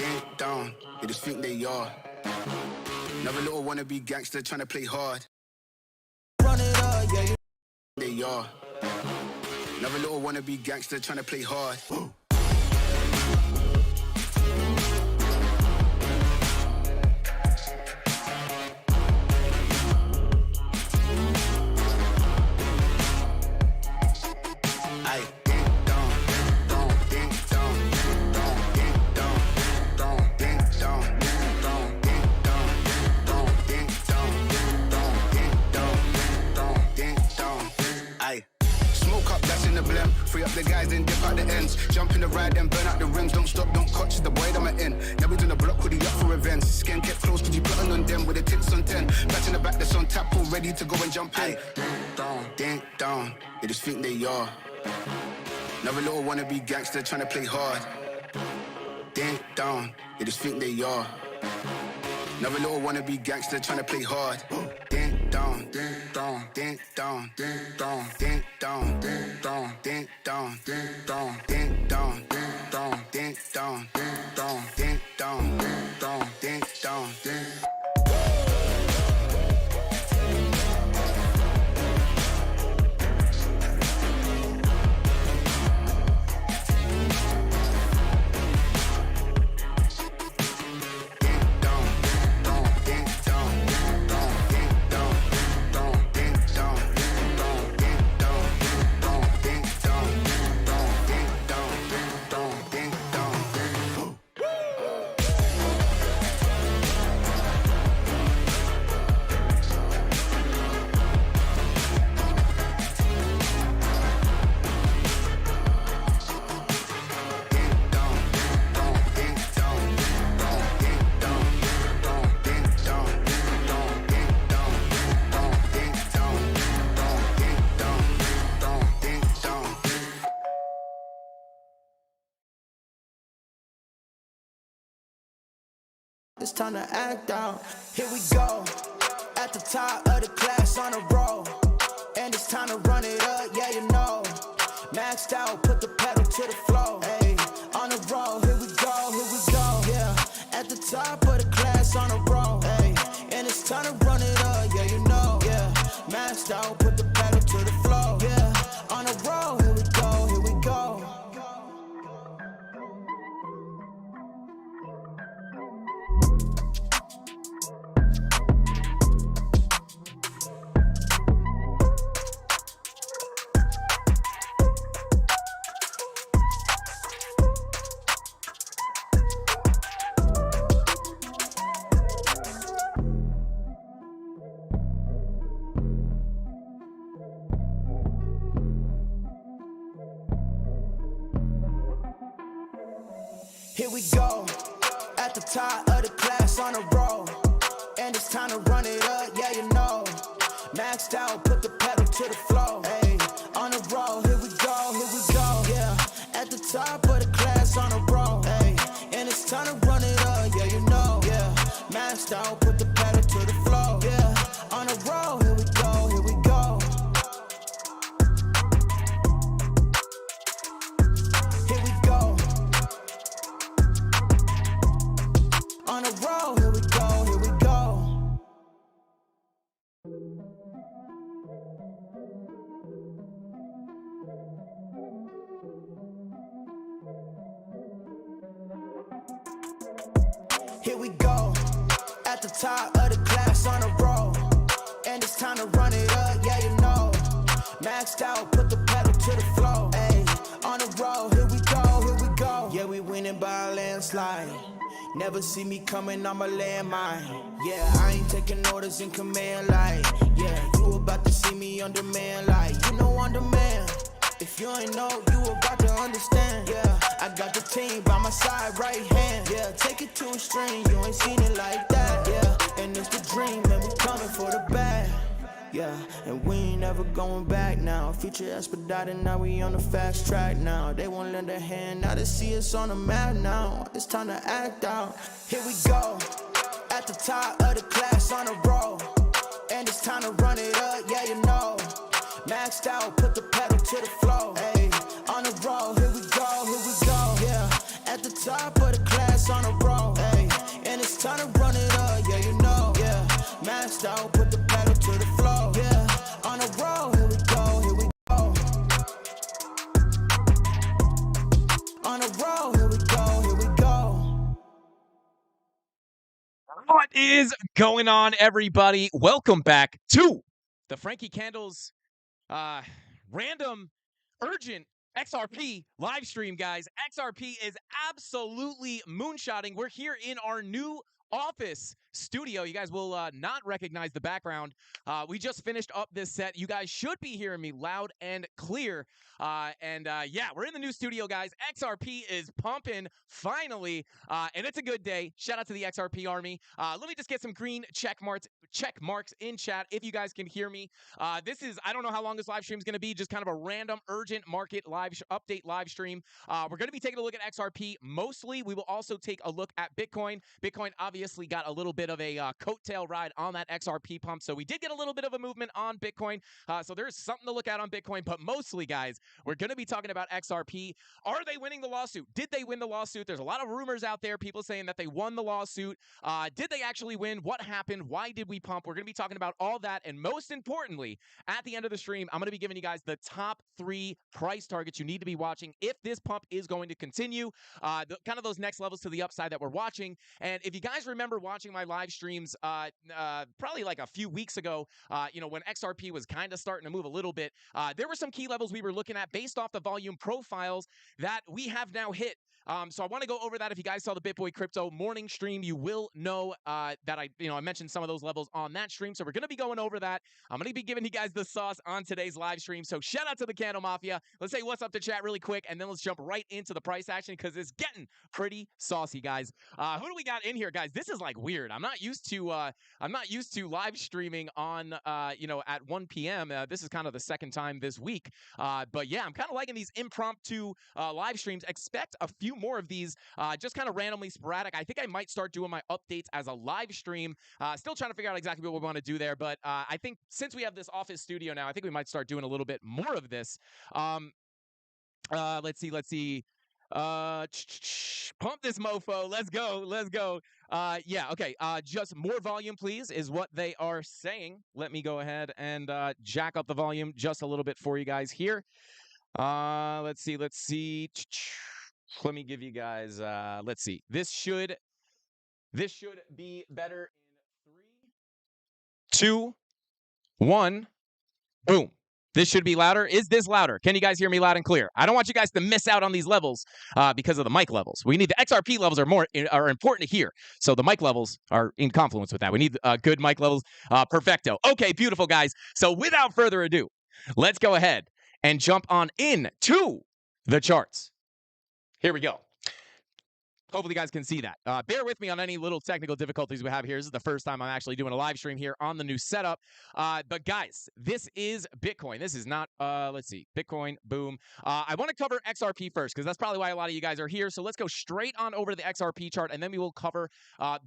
ding dong. They just think they are. Another little wannabe gangster trying to play hard. Run it up, yeah, they are. Another little wannabe gangster trying to play hard. Free up the guys, then dip out the ends. Jump in the ride, then burn out the rims. Don't stop, don't coach, the boy that I'm in. Now we on the block with the up for events. Skin kept close, cause you plotting on them with the tips on 10. Batch in the back, that's on tap, all ready to go and jump in. Ding dong, they just think they are. Another little wannabe gangster trying to play hard. Ding dong, they just think they are. Another little wannabe gangster trying to play hard. Ding dong, ding dong, ding dong, ding dong, ding dong, ding dong, ding dong, ding dong, ding dong, ding dong, ding dong, ding dong, ding dong, ding dong, ding dong, ding. It's time to act out. Here we go. At the top of the class on a roll. And it's time to run it up, yeah, you know. Maxed out, put the pedal to the floor. Hey, on a roll, here we go, yeah. At the top of the class on a roll. Hey, and it's time to run it up, yeah, you know. Yeah, maxed out, put the pedal to the floor. Yeah, on a roll, here we go, here we go. Here we go, at the top of the class on a roll. And it's time to run it up, yeah, you know. Maxed out, put the pedal to the floor. Hey, on a roll, here we go, yeah. At the top of the class on a roll. Hey, and it's time to run it up, yeah, you know. Yeah, maxed out, put the pedal to the floor. Yeah, on a roll, here we go, here we go. Here we go. On a roll, here we go, here we go. Here we go, at the top of the class on a roll. And it's time to run it up, yeah, you know. Maxed out, put the pedal to the floor. Hey, on a roll, here we go. Yeah, we winning by a landslide. Never see me coming, I'm a landmine. Yeah, I ain't taking orders in command like. Yeah, you about to see me on demand like. You know on demand. If you ain't know, you about to understand. Yeah, I got the team by my side, right hand. Yeah, take it to a string, you ain't seen it like that. Yeah, and it's the dream, and we coming for the bag. Yeah, and we ain't never going back now. Future expedited, now we on the fast track now. They won't lend a hand, now they see us on the map now. It's time to act out. Here we go, at the top of the class on a roll. And it's time to run it up, yeah, you know. Maxed out, put the pedal to the floor. Hey, on a roll, here we go, yeah. At the top of the class on a roll. What is going on, everybody? Welcome back to the Frankie Candles random urgent XRP live stream, guys. XRP is absolutely moonshotting. We're here in our new office studio. You guys will not recognize the background. We just finished up this set. You guys should be hearing me loud and clear. Yeah, we're in the new studio, guys. XRP is pumping finally, and it's a good day. Shout out to the XRP army. Let me just get some green check marks in chat if you guys can hear me. This is, I don't know how long this live stream is going to be, just kind of a random urgent market update live stream. We're going to be taking a look at XRP mostly. We will also take a look at Bitcoin. Bitcoin obviously got a little bit of a coattail ride on that XRP pump, so we did get a little bit of a movement on Bitcoin. So there's something to look at on Bitcoin, but mostly, guys, we're going to be talking about XRP. Are they winning the lawsuit? Did they win the lawsuit? There's a lot of rumors out there, people saying that they won the lawsuit. Did they actually win? What happened? Why did we pump? We're going to be talking about all that, and most importantly, at the end of the stream, I'm going to be giving you guys the top 3 price targets you need to be watching if this pump is going to continue, kind of those next levels to the upside that we're watching. And if you guys remember watching my live streams probably like a few weeks ago, when XRP was kind of starting to move a little bit, there were some key levels we were looking at based off the volume profiles that we have now hit. So I want to go over that. If you guys saw the BitBoy Crypto morning stream, you will know that I mentioned some of those levels on that stream. So we're going to be going over that. I'm going to be giving you guys the sauce on today's live stream. So shout out to the CandleMafia. Let's say what's up to chat really quick, and then let's jump right into the price action because it's getting pretty saucy, guys. Who do we got in here, guys? This is like weird. I'm not used to live streaming on at 1 p.m. This is kind of the second time this week. But yeah, I'm kind of liking these impromptu live streams. Expect a few more of these, just kind of randomly sporadic. I think I might start doing my updates as a live stream. Still trying to figure out exactly what we want to do there, but I think since we have this office studio now, I think we might start doing a little bit more of this. Let's see. Pump this mofo. Let's go. Yeah, okay. Just more volume, please, is what they are saying. Let me go ahead and jack up the volume just a little bit for you guys here. Let's see. Let me give you guys, let's see. This should be better in 3, 2, 1. Boom. This should be louder. Is this louder? Can you guys hear me loud and clear? I don't want you guys to miss out on these levels because of the mic levels. We need the XRP levels are important to hear. So the mic levels are in confluence with that. We need good mic levels. Perfecto. Okay, beautiful, guys. So without further ado, let's go ahead and jump on into the charts. Here we go. Hopefully you guys can see that. Bear with me on any little technical difficulties we have here. This is the first time I'm actually doing a live stream here on the new setup. But guys, this is Bitcoin. This is not, let's see, Bitcoin, boom. I want to cover XRP first because that's probably why a lot of you guys are here. So let's go straight on over to the XRP chart and then we will cover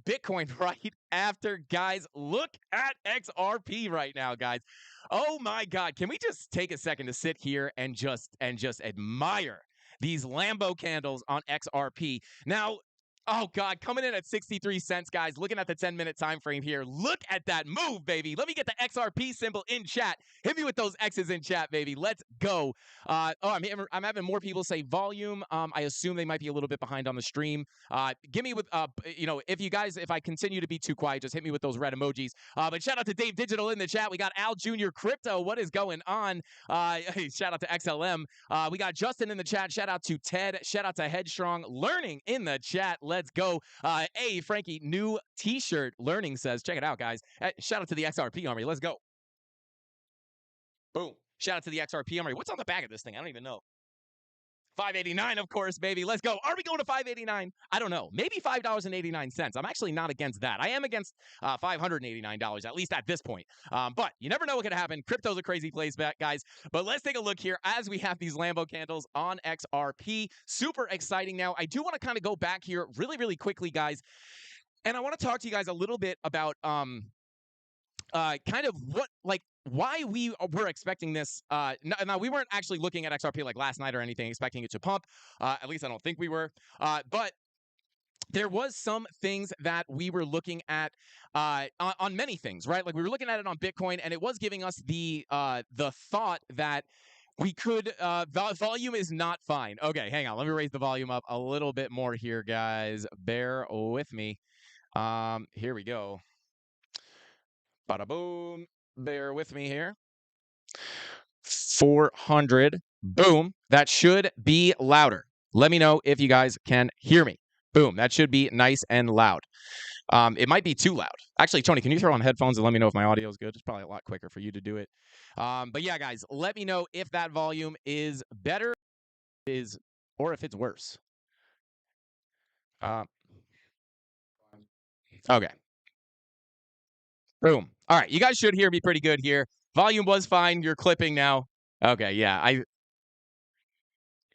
Bitcoin right after. Guys, look at XRP right now, guys. Oh my God. Can we just take a second to sit here and just admire these Lambo candles on XRP? Now, oh God, coming in at 63 cents, guys. Looking at the 10-minute time frame here. Look at that move, baby. Let me get the XRP symbol in chat. Hit me with those X's in chat, baby. Let's go. I'm having more people say volume. I assume they might be a little bit behind on the stream. Give me with, if I continue to be too quiet, just hit me with those red emojis. But shout out to Dave Digital in the chat. We got Al Jr. Crypto. What is going on? Shout out to XLM. We got Justin in the chat. Shout out to Ted. Shout out to Headstrong Learning in the chat. Let's go. Hey, Frankie, new t-shirt Learning says, check it out, guys. Shout out to the XRP army. Let's go. Boom. Shout out to the XRP army. What's on the back of this thing? I don't even know. 589, of course, baby. Let's go. Are we going to 589? I don't know. Maybe $5.89. I'm actually not against that. I am against $589, at least at this point. But you never know what could happen. Crypto's a crazy place, guys. But let's take a look here as we have these Lambo candles on XRP. Super exciting now. I do want to kind of go back here really, really quickly, guys. And I want to talk to you guys a little bit about kind of why we were expecting this. Now, we weren't actually looking at XRP like last night or anything, expecting it to pump. At least I don't think we were. But there was some things that we were looking at on many things, right? Like we were looking at it on Bitcoin, and it was giving us the thought that we could, volume is not fine. Okay, hang on. Let me raise the volume up a little bit more here, guys. Bear with me. Here we go. Bada boom. Bear with me here. 400. Boom. That should be louder. Let me know if you guys can hear me. Boom. That should be nice and loud. It might be too loud. Actually, Tony, can you throw on headphones and let me know if my audio is good? It's probably a lot quicker for you to do it. But yeah, guys, let me know if that volume is better or if it's worse. Okay. Boom. All right. You guys should hear me pretty good here. Volume was fine. You're clipping now. Okay. Yeah.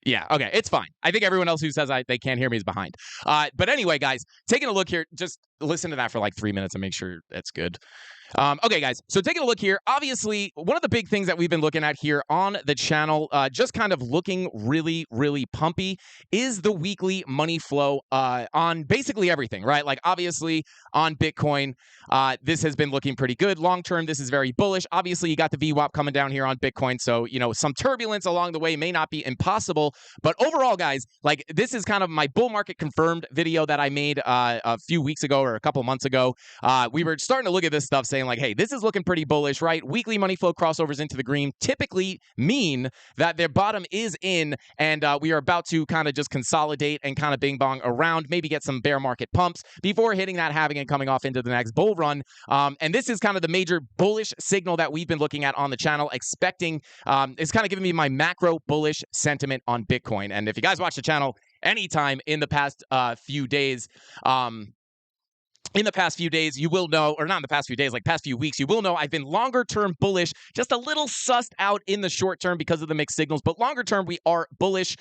Yeah, okay, it's fine. I think everyone else who says they can't hear me is behind. But anyway, guys, taking a look here, just listen to that for like 3 minutes and make sure that's good. Okay, guys, so taking a look here, obviously, one of the big things that we've been looking at here on the channel, just kind of looking really, really pumpy, is the weekly money flow on basically everything, right? Like, obviously, on Bitcoin, this has been looking pretty good. Long term, this is very bullish. Obviously, you got the VWAP coming down here on Bitcoin, so, you know, some turbulence along the way may not be impossible. But overall, guys, like, this is kind of my bull market confirmed video that I made a few weeks ago or a couple months ago. We were starting to look at this stuff saying like, hey, this is looking pretty bullish, right? Weekly money flow crossovers into the green typically mean that their bottom is in and we are about to kind of just consolidate and kind of bing bong around, maybe get some bear market pumps before hitting that halving and coming off into the next bull run. And this is kind of the major bullish signal that we've been looking at on the channel, expecting it's kind of giving me my macro bullish sentiment on Bitcoin. And if you guys watch the channel anytime in the past few days, you will know, or not in the past few days, like past few weeks, you will know I've been longer term bullish, just a little sussed out in the short term because of the mixed signals, but longer term, we are bullish.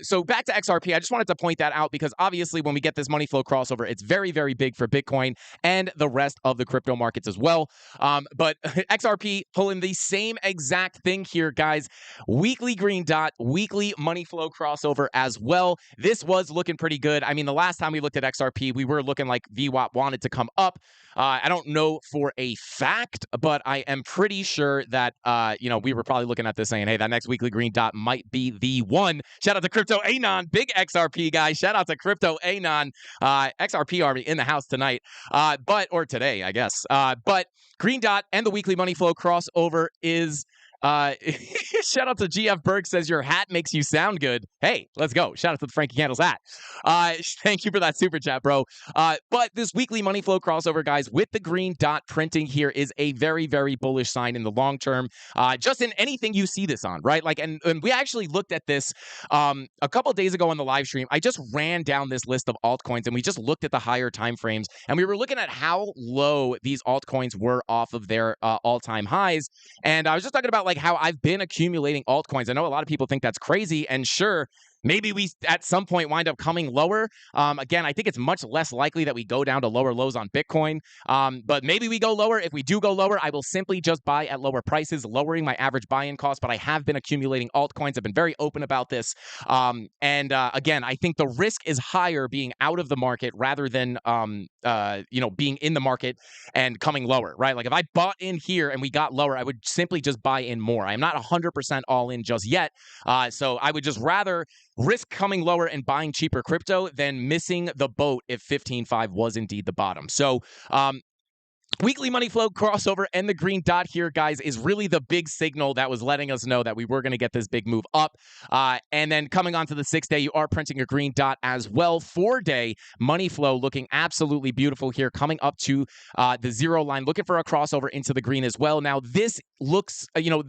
So back to XRP, I just wanted to point that out because obviously when we get this money flow crossover, it's very, very big for Bitcoin and the rest of the crypto markets as well. But XRP pulling the same exact thing here, guys. Weekly green dot, weekly money flow crossover as well. This was looking pretty good. I mean, the last time we looked at XRP, we were looking like VWAP wanted to come up. I don't know for a fact, but I am pretty sure that, you know, we were probably looking at this saying, hey, that next weekly green dot might be the one. Shout out to Crypto Anon, big XRP guy. Shout out to Crypto Anon, XRP army in the house tonight, or today, I guess. But green dot and the weekly money flow crossover is shout out to GF Berg says your hat makes you sound good. Hey, let's go. Shout out to the Frankie Candles hat. Thank you for that super chat, bro. But this weekly money flow crossover, guys, with the green dot printing here is a very, very bullish sign in the long term. Just in anything you see this on, right? Like, and we actually looked at this a couple of days ago on the live stream. I just ran down this list of altcoins and we just looked at the higher time frames and we were looking at how low these altcoins were off of their all-time highs. And I was just talking about like how I've been accumulating altcoins. I know a lot of people think that's crazy, and sure, maybe we at some point wind up coming lower. Again, I think it's much less likely that we go down to lower lows on Bitcoin, but maybe we go lower. If we do go lower, I will simply just buy at lower prices, lowering my average buy-in cost, but I have been accumulating altcoins. I've been very open about this. Again, I think the risk is higher being out of the market rather than, you know, being in the market and coming lower, right? Like if I bought in here and we got lower, I would simply just buy in more. I'm not 100% all in just yet. So I would just rather risk coming lower and buying cheaper crypto than missing the boat if 15.5 was indeed the bottom. So, weekly money flow crossover and the green dot here, guys, is really the big signal that was letting us know that we were going to get this big move up. And then coming on to the 6 day, you are printing a green dot as well. 4 day money flow looking absolutely beautiful here, coming up to the 0 line, looking for a crossover into the green as well. Now, this looks, you know,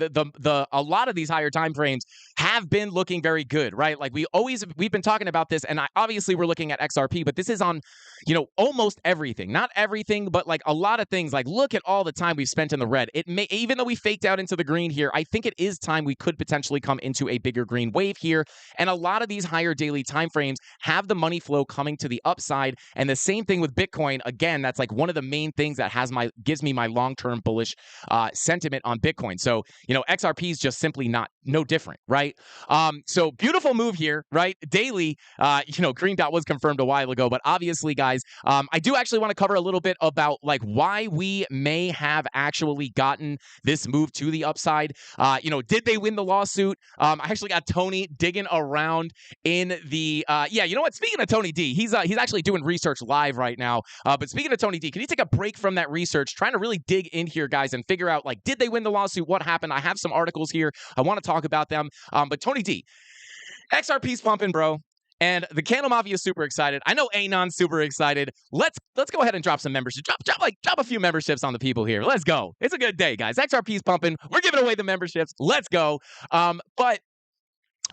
a lot of these higher time frames have been looking very good, right? Like we've been talking about this, and obviously we're looking at XRP, but this is on, you know, almost everything, not everything, but like a lot of things. Like look at all the time we've spent in the red. It may, even though we faked out into the green here, I think it is time we could potentially come into a bigger green wave here. And a lot of these higher daily time frames have the money flow coming to the upside. And the same thing with Bitcoin. Again, that's like one of the main things that gives me my long-term bullish sentiment on on Bitcoin. So, XRP is just simply no different, right? So beautiful move here, right? Daily, green dot was confirmed a while ago, but obviously, guys, I do actually want to cover a little bit about like why we may have actually gotten this move to the upside. Did they win the lawsuit? I actually got Tony digging around in the you know what? Speaking of Tony D, he's actually doing research live right now. But speaking of Tony D, can you take a break from that research, trying to really dig in here, guys, and figure out like, did they win the lawsuit? What happened? I have some articles here. I want to talk about them. But Tony D, XRP's pumping, bro. And the CandleMafia is super excited. I know Anon's super excited. Let's go ahead and drop some memberships. Drop a few memberships on the people here. Let's go. It's a good day, guys. XRP's pumping. We're giving away the memberships. Let's go.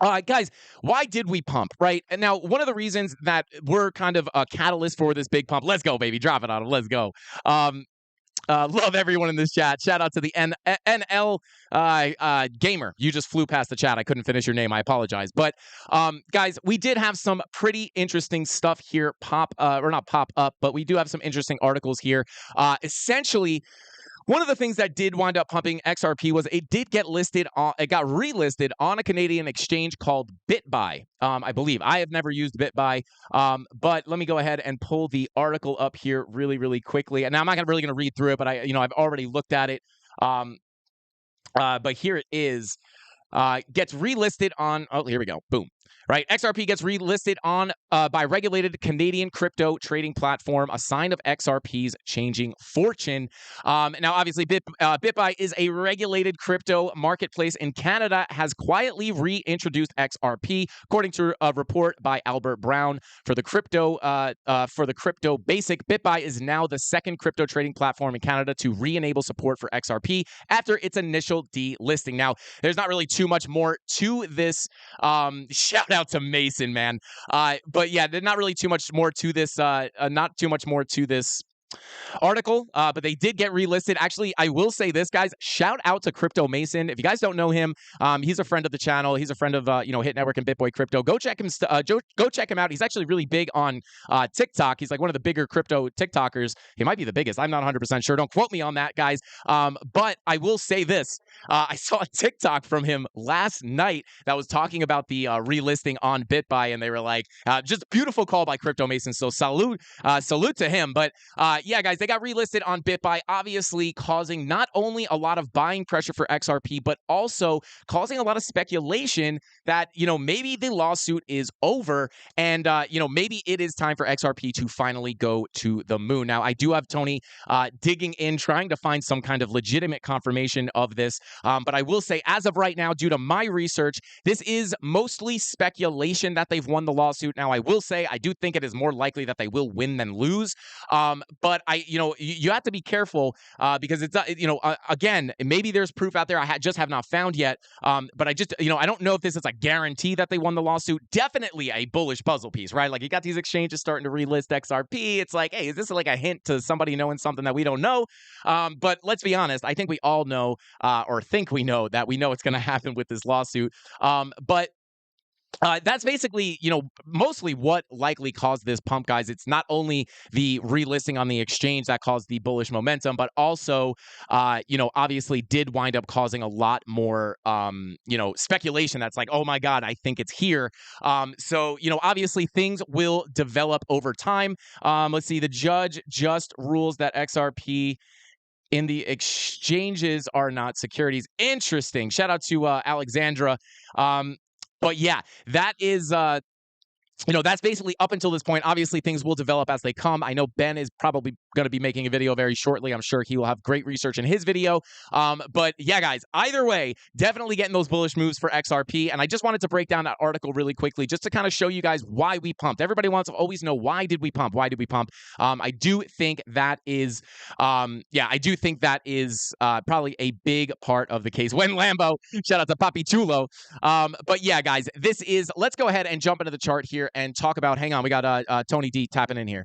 Guys, why did we pump, right? And now, one of the reasons that we're kind of a catalyst for this big pump, let's go, baby, drop it on them, let's go. Love everyone in this chat. Shout out to the NL Gamer. You just flew past the chat. I couldn't finish your name. I apologize. But guys, we did have some pretty interesting stuff here or not pop up, but we do have some interesting articles here. Essentially, one of the things that did wind up pumping XRP was it got relisted on a Canadian exchange called BitBuy, I believe. I have never used BitBuy, but let me go ahead and pull the article up here really, really quickly. And now I'm not really going to read through it, but I've already looked at it. But here it is. Gets relisted on, here we go, boom. Right, XRP gets relisted on by regulated Canadian crypto trading platform, a sign of XRP's changing fortune. Now, obviously, BitBuy is a regulated crypto marketplace in Canada, has quietly reintroduced XRP, according to a report by Albert Brown for the crypto basic. BitBuy is now the second crypto trading platform in Canada to re-enable support for XRP after its initial delisting. Now, there's not really too much more to this. Shout out to Mason, man. But yeah, there's not really too much more to this. Not too much more to this article, but they did get relisted. Actually, I will say this, guys. Shout out to Crypto Mason. If you guys don't know him, he's a friend of the channel. He's a friend of Hit Network and BitBoy Crypto. Go check him. Go check him out. He's actually really big on TikTok. He's like one of the bigger crypto TikTokers. He might be the biggest. I'm not 100% sure. Don't quote me on that, guys. But I will say this. I saw a TikTok from him last night that was talking about the relisting on BitBuy, and they were like, just beautiful call by Crypto Mason. So salute to him. But yeah, guys, they got relisted on BitBuy, obviously causing not only a lot of buying pressure for XRP, but also causing a lot of speculation that, maybe the lawsuit is over and, maybe it is time for XRP to finally go to the moon. Now, I do have Tony digging in, trying to find some kind of legitimate confirmation of this. But I will say, as of right now, due to my research, this is mostly speculation that they've won the lawsuit. Now, I will say, I do think it is more likely that they will win than lose. But you have to be careful because it's, again, maybe there's proof out there I just have not found yet. But I just, I don't know if this is a guarantee that they won the lawsuit. Definitely a bullish puzzle piece, right? Like, you got these exchanges starting to relist XRP. It's like, hey, is this like a hint to somebody knowing something that we don't know? But let's be honest. I think we all know, or think we know, that we know it's going to happen with this lawsuit. But that's basically, mostly what likely caused this pump, guys. It's not only the relisting on the exchange that caused the bullish momentum, but also, obviously did wind up causing a lot more, speculation that's like, oh my God, I think it's here. So, obviously things will develop over time. Let's see, the judge just rules that XRP in the exchanges are not securities. Interesting. Shout out to Alexandra. But yeah, that is, that's basically up until this point. Obviously, things will develop as they come. I know Ben is probably going to be making a video very shortly. I'm sure he will have great research in his video. But yeah, guys, either way, definitely getting those bullish moves for XRP. And I just wanted to break down that article really quickly just to kind of show you guys why we pumped. Everybody wants to always know, why did we pump? Why did we pump? I do think that is, probably a big part of the case. When Lambo, shout out to Papi Chulo. But yeah, guys, let's go ahead and jump into the chart here and talk about, hang on, we got Tony D tapping in here.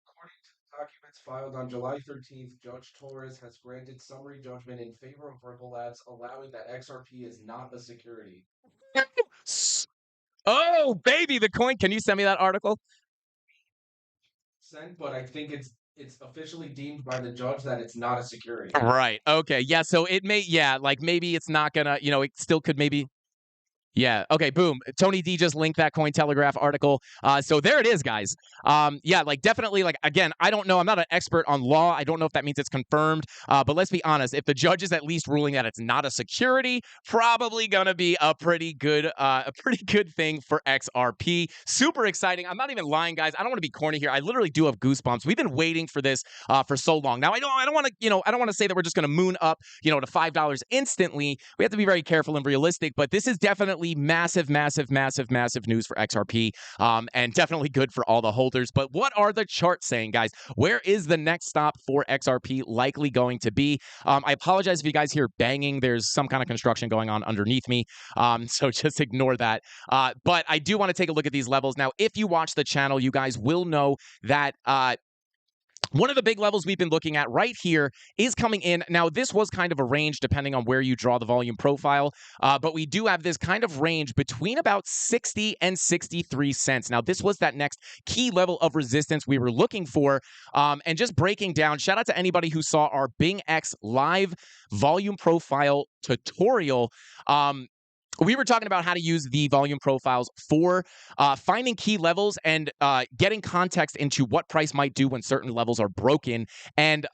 According to documents filed on July 13th, Judge Torres has granted summary judgment in favor of Ripple Labs, allowing that XRP is not a security. Oh, baby, the coin. Can you send me that article? Sent, but I think it's It's officially deemed by the judge that it's not a security. Right. Okay. Yeah. So it may, yeah, like maybe it's not gonna, it still could maybe. Yeah. Okay. Boom. Tony D just linked that Cointelegraph article. So there it is, guys. Yeah. Like definitely. Like again, I don't know. I'm not an expert on law. I don't know if that means it's confirmed. But let's be honest. If the judge is at least ruling that it's not a security, probably gonna be a pretty good thing for XRP. Super exciting. I'm not even lying, guys. I don't want to be corny here. I literally do have goosebumps. We've been waiting for this for so long. Now I don't want to I don't want to say that we're just gonna moon up to $5 instantly. We have to be very careful and realistic. But this is definitely massive news for XRP, and definitely good for all the holders. But what are the charts saying, guys? Where is the next stop for XRP likely going to be? I apologize if you guys hear banging. There's some kind of construction going on underneath me, so just ignore that. But I do want to take a look at these levels. Now, if you watch the channel, you guys will know that one of the big levels we've been looking at right here is coming in. Now, this was kind of a range depending on where you draw the volume profile, but we do have this kind of range between about 60 and 63 cents. Now, this was that next key level of resistance we were looking for. And just breaking down, shout out to anybody who saw our Bing X live volume profile tutorial. We were talking about how to use the volume profiles for finding key levels and getting context into what price might do when certain levels are broken. And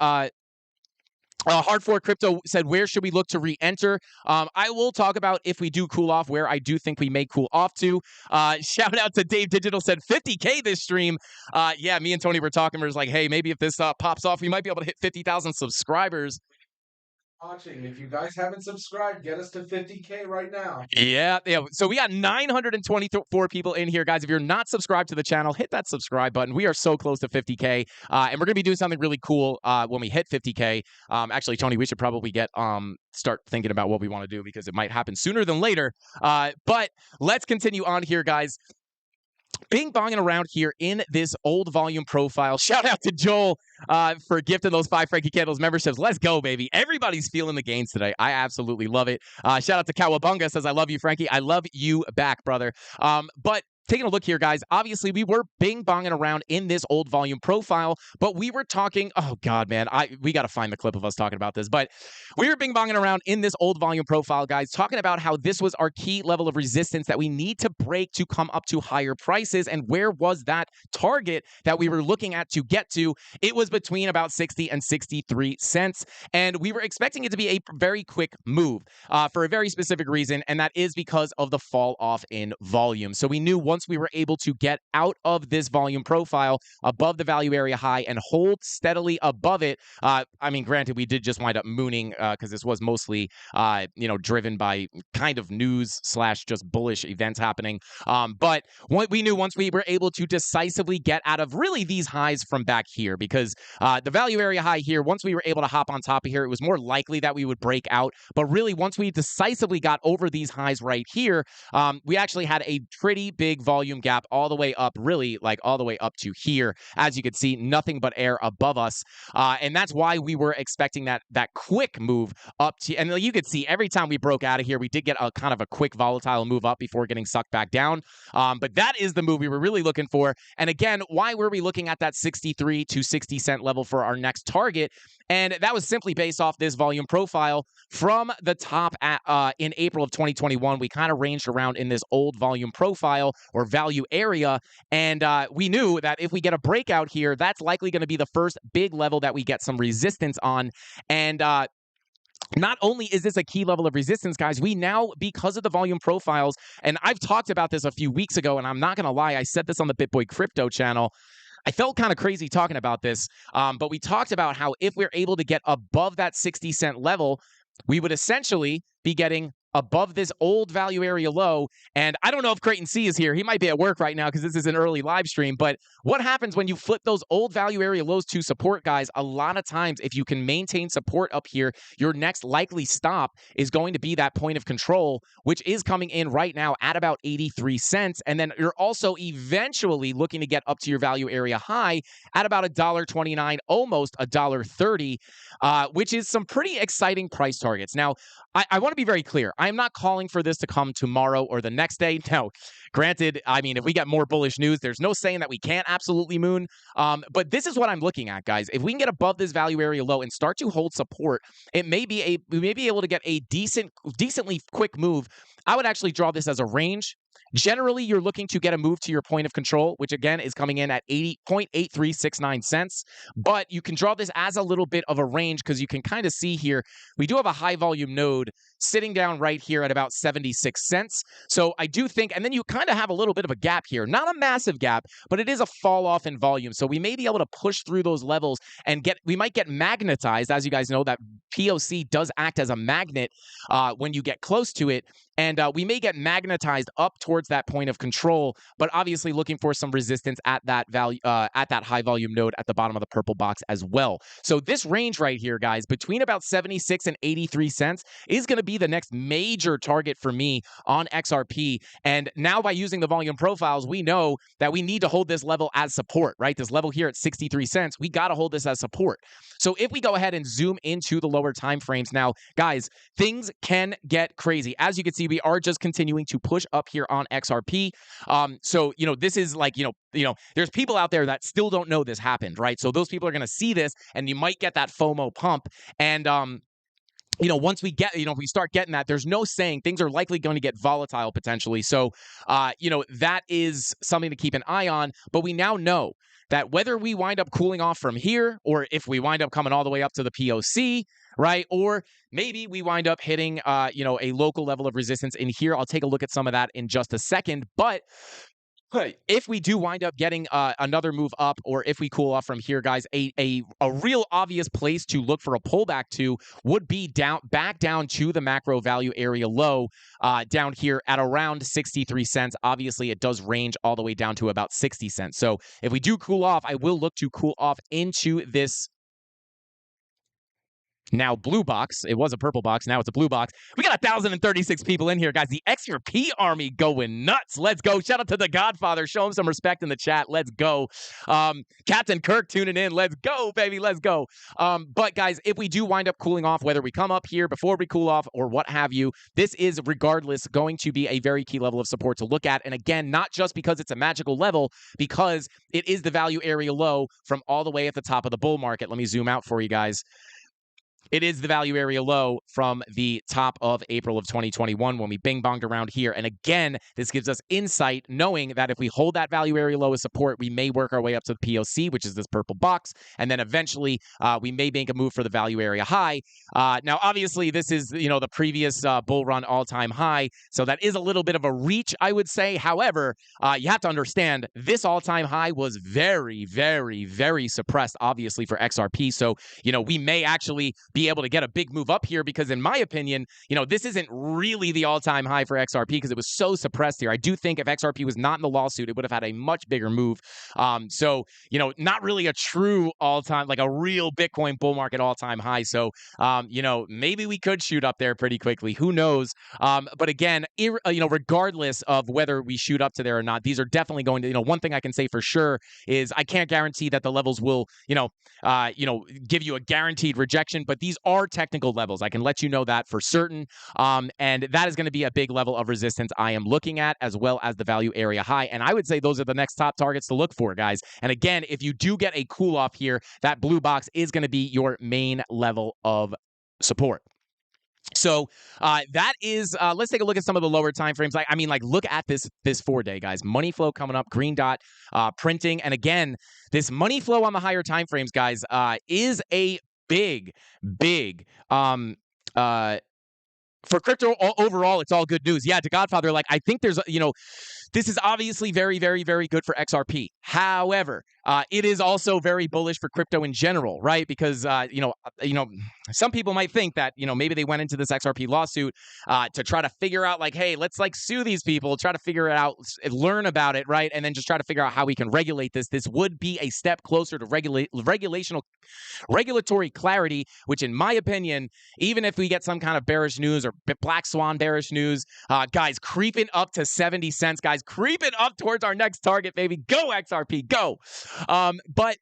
Hard for Crypto said, where should we look to re-enter? I will talk about if we do cool off, where I do think we may cool off to. Shout out to Dave Digital, said 50K this stream. Yeah, me and Tony were talking. We were like, hey, maybe if this pops off, we might be able to hit 50,000 subscribers. Watching. If you guys haven't subscribed, get us to 50K right now. Yeah. So we got 924 people in here, guys. If you're not subscribed to the channel, hit that subscribe button. We are so close to 50K, and we're gonna be doing something really cool when we hit 50K. Actually, Tony, we should probably start thinking about what we want to do because it might happen sooner than later. But let's continue on here, guys. Bing bonging around here in this old volume profile. Shout out to Joel for gifting those 5 Frankie Candles memberships. Let's go, baby. Everybody's feeling the gains today. I absolutely love it. Shout out to Kawabunga, says, I love you, Frankie. I love you back, brother. But taking a look here, guys, obviously we were bing bonging around in this old volume profile, but we were talking, oh God, man, we got to find the clip of us talking about this, but we were bing bonging around in this old volume profile, guys, talking about how this was our key level of resistance that we need to break to come up to higher prices. And where was that target that we were looking at to get to? It was between about 60 and 63 cents. And we were expecting it to be a very quick move for a very specific reason. And that is because of the fall off in volume. So we knew once we were able to get out of this volume profile above the value area high and hold steadily above it. I mean, granted, we did just wind up mooning because this was mostly, driven by kind of news / just bullish events happening. But what we knew once we were able to decisively get out of really these highs from back here, because the value area high here, once we were able to hop on top of here, it was more likely that we would break out. But really, once we decisively got over these highs right here, we actually had a pretty big volume gap all the way up, really like all the way up to here. As you can see, nothing but air above us. And that's why we were expecting that quick move up to, and you could see every time we broke out of here, we did get a kind of a quick volatile move up before getting sucked back down. But that is the move we were really looking for. And again, why were we looking at that 63 to 60 cent level for our next target? And that was simply based off this volume profile from the top in April of 2021. We kind of ranged around in this old volume profile or value area. And we knew that if we get a breakout here, that's likely going to be the first big level that we get some resistance on. And not only is this a key level of resistance, guys, we now, because of the volume profiles, and I've talked about this a few weeks ago, and I'm not going to lie, I said this on the BitBoy Crypto channel. I felt kind of crazy talking about this, but we talked about how if we're able to get above that 60 cent level, we would essentially be getting above this old value area low. And I don't know if Creighton C is here. He might be at work right now because this is an early live stream. But what happens when you flip those old value area lows to support, guys? A lot of times, if you can maintain support up here, your next likely stop is going to be that point of control, which is coming in right now at about 83 cents. And then you're also eventually looking to get up to your value area high at about $1.29, almost $1.30, which is some pretty exciting price targets. Now, I want to be very clear. I'm not calling for this to come tomorrow or the next day. No, granted, I mean, if we get more bullish news, there's no saying that we can't absolutely moon. But this is what I'm looking at, guys. If we can get above this value area low and start to hold support, we may be able to get a decently quick move. I would actually draw this as a range. Generally, you're looking to get a move to your point of control, which again is coming in at 80.8369 cents. But you can draw this as a little bit of a range because you can kind of see here, we do have a high volume node sitting down right here at about 76 cents. So I do think, and then you kind of have a little bit of a gap here, not a massive gap, but it is a fall off in volume. So we may be able to push through those levels and we might get magnetized. As you guys know, that POC does act as a magnet when you get close to it. And we may get magnetized up towards that point of control, but obviously looking for some resistance at that value, at that high volume node at the bottom of the purple box as well. So this range right here, guys, between about 76 and 83 cents is going to be the next major target for me on XRP. And now by using the volume profiles, we know that we need to hold this level as support, right? This level here at 63 cents, we got to hold this as support. So if we go ahead and zoom into the lower time frames now, guys, things can get crazy. As you can see, we are just continuing to push up here on XRP. So, this is like, there's people out there that still don't know this happened, right? So those people are going to see this and you might get that FOMO pump. And, once we get, if we start getting that, there's no saying things are likely going to get volatile potentially. So, that is something to keep an eye on. But we now know that whether we wind up cooling off from here or if we wind up coming all the way up to the POC, right? Or maybe we wind up hitting, a local level of resistance in here. I'll take a look at some of that in just a second. But if we do wind up getting another move up, or if we cool off from here, guys, a real obvious place to look for a pullback to would be back down to the macro value area low down here at around 63 cents. Obviously, it does range all the way down to about 60 cents. So if we do cool off, I will look to cool off into this now blue box. It was a purple box. Now it's a blue box. We got 1,036 people in here, guys. The XRP army going nuts. Let's go. Shout out to the Godfather. Show him some respect in the chat. Let's go. Captain Kirk tuning in. Let's go, baby. Let's go. But guys, if we do wind up cooling off, whether we come up here before we cool off or what have you, this is regardless going to be a very key level of support to look at. And again, not just because it's a magical level, because it is the value area low from all the way at the top of the bull market. Let me zoom out for you guys. It is the value area low from the top of April of 2021 when we bing-bonged around here. And again, this gives us insight knowing that if we hold that value area low as support, we may work our way up to the POC, which is this purple box. And then eventually, we may make a move for the value area high. Now, obviously, this is, the previous bull run all-time high. So that is a little bit of a reach, I would say. However, you have to understand this all-time high was very, very, very suppressed, obviously, for XRP. So, we may actually be able to get a big move up here because in my opinion, this isn't really the all-time high for XRP because it was so suppressed here. I do think if XRP was not in the lawsuit, it would have had a much bigger move. So, not really a true all-time, like a real Bitcoin bull market all-time high. So, maybe we could shoot up there pretty quickly. Who knows? But again, regardless of whether we shoot up to there or not, these are definitely going to, one thing I can say for sure is I can't guarantee that the levels will, give you a guaranteed rejection, but these are technical levels. I can let you know that for certain. And that is going to be a big level of resistance I am looking at, as well as the value area high. And I would say those are the next top targets to look for, guys. And again, if you do get a cool off here, that blue box is going to be your main level of support. So that is, let's take a look at some of the lower time frames. Look at this 4-day, guys. Money flow coming up, green dot, printing. And again, this money flow on the higher time frames, guys, is a big, for crypto overall, it's all good news. Yeah, to Godfather, I think there's, this is obviously very, very, very good for XRP. However, it is also very bullish for crypto in general, right? Because, some people might think that, maybe they went into this XRP lawsuit to try to figure out hey, let's sue these people, try to figure it out, learn about it, right? And then just try to figure out how we can regulate this. This would be a step closer to regulatory clarity, which in my opinion, even if we get some kind of bearish news or black swan bearish news, guys, creeping up to 70 cents, guys, creeping up towards our next target, baby. Go XRP, go. But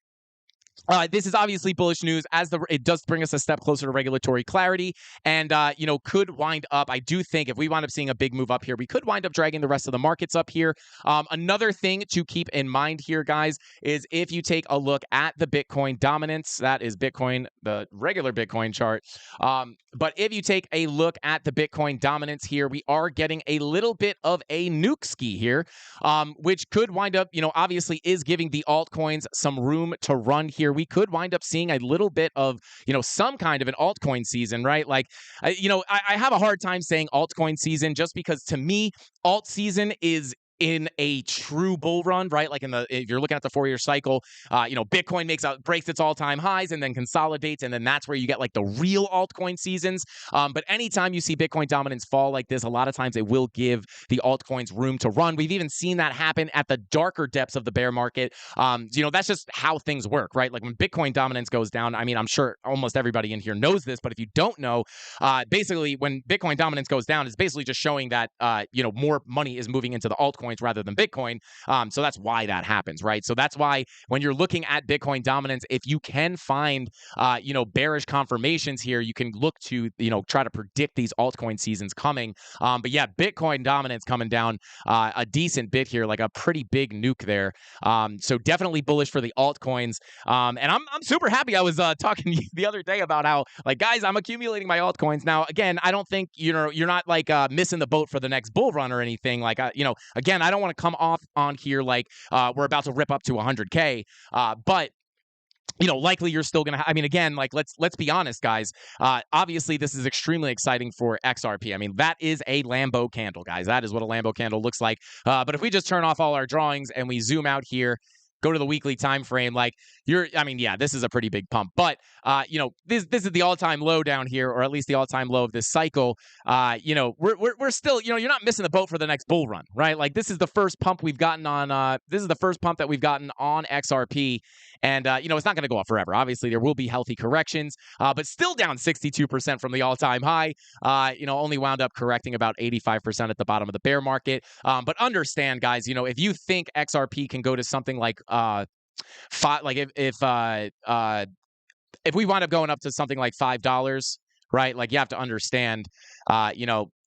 This is obviously bullish news as it does bring us a step closer to regulatory clarity and, could wind up, I do think if we wind up seeing a big move up here, we could wind up dragging the rest of the markets up here. Another thing to keep in mind here, guys, is if you take a look at the Bitcoin dominance, that is Bitcoin, the regular Bitcoin chart. But if you take a look at the Bitcoin dominance here, we are getting a little bit of a nuke ski here, which could wind up, obviously is giving the altcoins some room to run here. We could wind up seeing a little bit of, some kind of an altcoin season, right? Like, I have a hard time saying altcoin season just because to me, alt season is in a true bull run, right? Like if you're looking at the 4-year cycle, Bitcoin breaks its all-time highs and then consolidates, and then that's where you get like the real altcoin seasons. But anytime you see Bitcoin dominance fall like this, a lot of times it will give the altcoins room to run. We've even seen that happen at the darker depths of the bear market. That's just how things work, right? Like when Bitcoin dominance goes down, I mean, I'm sure almost everybody in here knows this, but if you don't know, basically when Bitcoin dominance goes down, it's basically just showing that, more money is moving into the altcoins rather than Bitcoin. So that's why that happens, right? So that's why when you're looking at Bitcoin dominance, if you can find, bearish confirmations here, you can look to, try to predict these altcoin seasons coming. But yeah, Bitcoin dominance coming down a decent bit here, like a pretty big nuke there. So definitely bullish for the altcoins. And I'm super happy. I was talking the other day about how, like, guys, I'm accumulating my altcoins. Now, again, I don't think, you're not like missing the boat for the next bull run or anything. Like, again, I don't want to come off on here like we're about to rip up to 100K. But likely you're still going to, again, like, let's be honest, guys. Obviously, this is extremely exciting for XRP. I mean, that is a Lambo candle, guys. That is what a Lambo candle looks like. But if we just turn off all our drawings and we zoom out here, go to the weekly time frame, like this is a pretty big pump. But this is the all-time low down here, or at least the all-time low of this cycle. We're still, you're not missing the boat for the next bull run, right? Like this is the first pump we've gotten on this is the first pump that we've gotten on XRP. And it's not going to go up forever. Obviously, there will be healthy corrections, but still down 62% from the all-time high. Only wound up correcting about 85% at the bottom of the bear market. But understand, guys, if you think XRP can go to something like if we wind up going up to something like $5, right? Like you have to understand,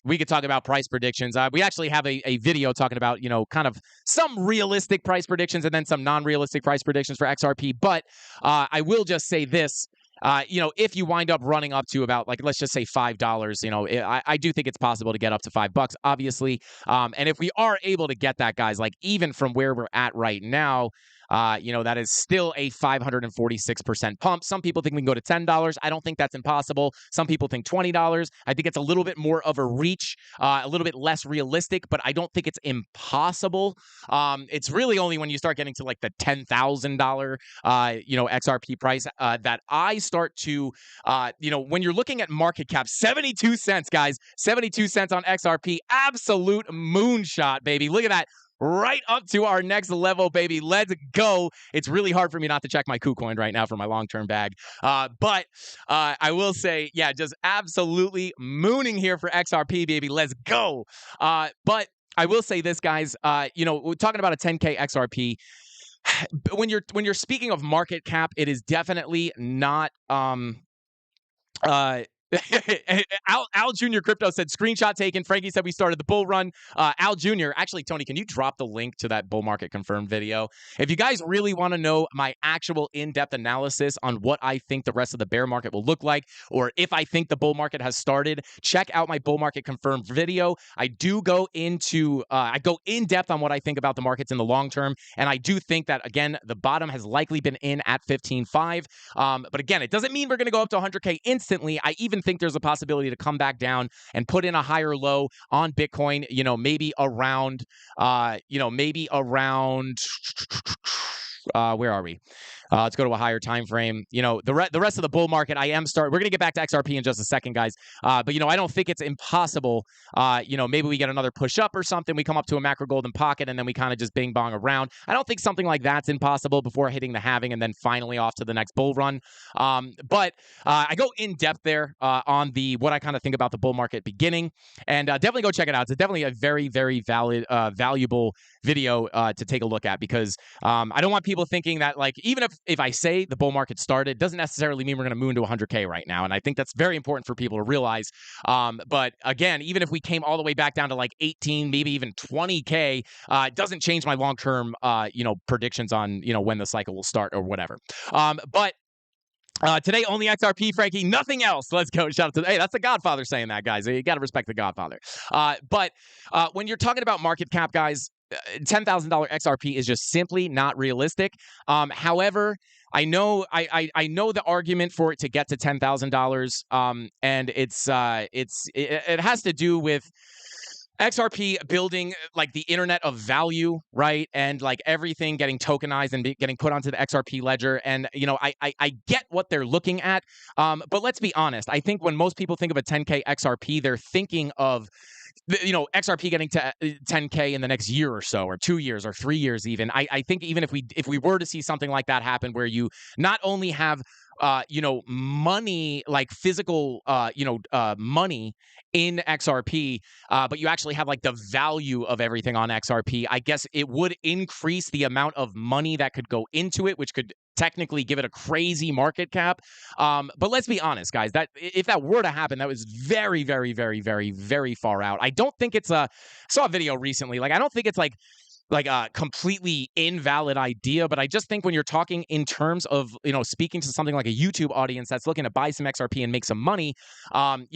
we could talk about price predictions. We actually have a video talking about, kind of some realistic price predictions and then some non-realistic price predictions for XRP. But I will just say this. If you wind up running up to about, like, let's just say $5, I do think it's possible to get up to $5, obviously. And if we are able to get that, guys, like even from where we're at right now, that is still a 546% pump. Some people think we can go to $10. I don't think that's impossible. Some people think $20. I think it's a little bit more of a reach, a little bit less realistic, but I don't think it's impossible. It's really only when you start getting to like the $10,000, XRP price that I start to, when you're looking at market cap, 72 cents, guys, 72 cents on XRP, absolute moonshot, baby. Look at that. Right up to our next level, baby. Let's go. It's really hard for me not to check my KuCoin right now for my long-term bag. But I will say, yeah, just absolutely mooning here for XRP, baby. Let's go. But I will say this, guys. We're talking about a 10K XRP. When you're speaking of market cap, it is definitely not Al Jr. Crypto said, screenshot taken. Frankie said we started the bull run. Al Jr. Actually, Tony, can you drop the link to that bull market confirmed video? If you guys really want to know my actual in-depth analysis on what I think the rest of the bear market will look like, or if I think the bull market has started, check out my bull market confirmed video. I do go into, I go in depth on what I think about the markets in the long term. And I do think that, again, the bottom has likely been in at 15.5. But again, it doesn't mean we're going to go up to 100K instantly. I even think there's a possibility to come back down and put in a higher low on Bitcoin, maybe around, where are we? Let's go to a higher time frame. The rest of the bull market, we're going to get back to XRP in just a second, guys. But, I don't think it's impossible. Maybe we get another push up or something. We come up to a macro golden pocket and then we kind of just bing bong around. I don't think something like that's impossible before hitting the halving and then finally off to the next bull run. But I go in depth there on what I kind of think about the bull market beginning, and definitely go check it out. It's definitely a very, very valuable video to take a look at, because I don't want people thinking that, like, even if if I say the bull market started, doesn't necessarily mean we're going to move into 100K right now. And I think that's very important for people to realize. But again, even if we came all the way back down to like 18, maybe even 20K, it doesn't change my long-term, predictions on, when the cycle will start or whatever. But today, only XRP, Frankie, nothing else. Let's go. Shout out to, hey, that's the Godfather saying that, guys. You got to respect the Godfather. But when you're talking about market cap, guys, $10,000 XRP is just simply not realistic. However, I know I know the argument for it to get to $10,000, and it has to do with XRP building like the internet of value, right? And like everything getting tokenized and getting put onto the XRP ledger. And, I get what they're looking at. But let's be honest. I think when most people think of a 10K XRP, they're thinking of XRP getting to 10K in the next year or so, or 2 years, or 3 years even. I think even if we were to see something like that happen, where you not only have money, like physical, money in XRP, but you actually have like the value of everything on XRP, I guess it would increase the amount of money that could go into it, which could technically give it a crazy market cap. But let's be honest, guys, that if that were to happen, that was very, very, very, very, very far out. I don't think it's saw a video recently. Like, I don't think it's like a completely invalid idea, but I just think when you're talking in terms of, speaking to something like a YouTube audience that's looking to buy some XRP and make some money, I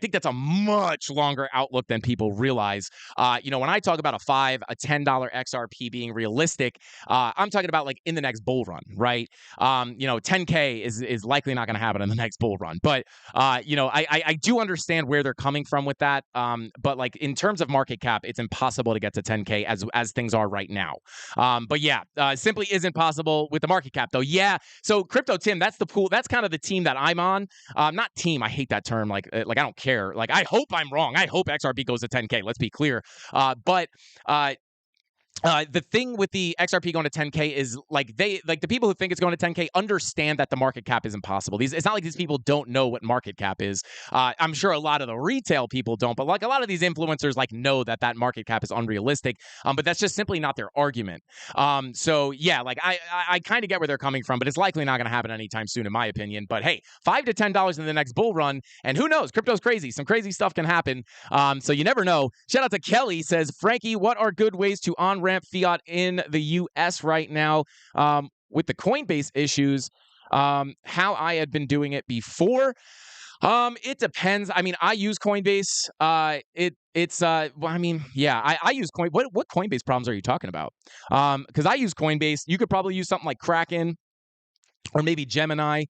think that's a much longer outlook than people realize. When I talk about a $5, a $10 XRP being realistic, I'm talking about like in the next bull run, right? 10K is likely not going to happen in the next bull run, but I do understand where they're coming from with that. But like in terms of market cap, it's impossible to get to 10K as things are right now. But yeah, simply isn't possible with the market cap though. Yeah. So Crypto Tim, that's the pool. That's kind of the team that I'm on. Not team. I hate that term. Like I don't care. Like, I hope I'm wrong. I hope XRP goes to 10K. Let's be clear. But the thing with the XRP going to 10K is the people who think it's going to 10K understand that the market cap is impossible. It's not like these people don't know what market cap is. I'm sure a lot of the retail people don't, but like a lot of these influencers know that market cap is unrealistic. But that's just simply not their argument. So yeah, like I kind of get where they're coming from, but it's likely not going to happen anytime soon, in my opinion. But hey, $5 to $10 in the next bull run, and who knows? Crypto's crazy. Some crazy stuff can happen. So you never know. Shout out to Kelly, says, Frankie, what are good ways to on-ramp fiat in the US right now? With the Coinbase issues, how I had been doing it before. It depends. I mean, I use Coinbase. I use Coin. What Coinbase problems are you talking about? Because I use Coinbase. You could probably use something like Kraken or maybe Gemini.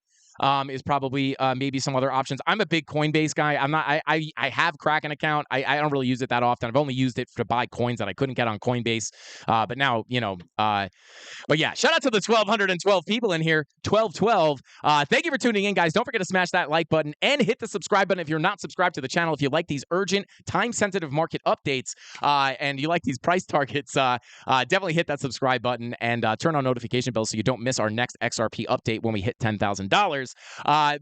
Is probably maybe some other options. I'm a big Coinbase guy. I'm not. I have Kraken account. I don't really use it that often. I've only used it to buy coins that I couldn't get on Coinbase. But now But yeah, shout out to the 1,212 people in here. 1212. Thank you for tuning in, guys. Don't forget to smash that like button and hit the subscribe button if you're not subscribed to the channel. If you like these urgent, time-sensitive market updates and you like these price targets, definitely hit that subscribe button and turn on notification bells so you don't miss our next XRP update when we hit $10,000. I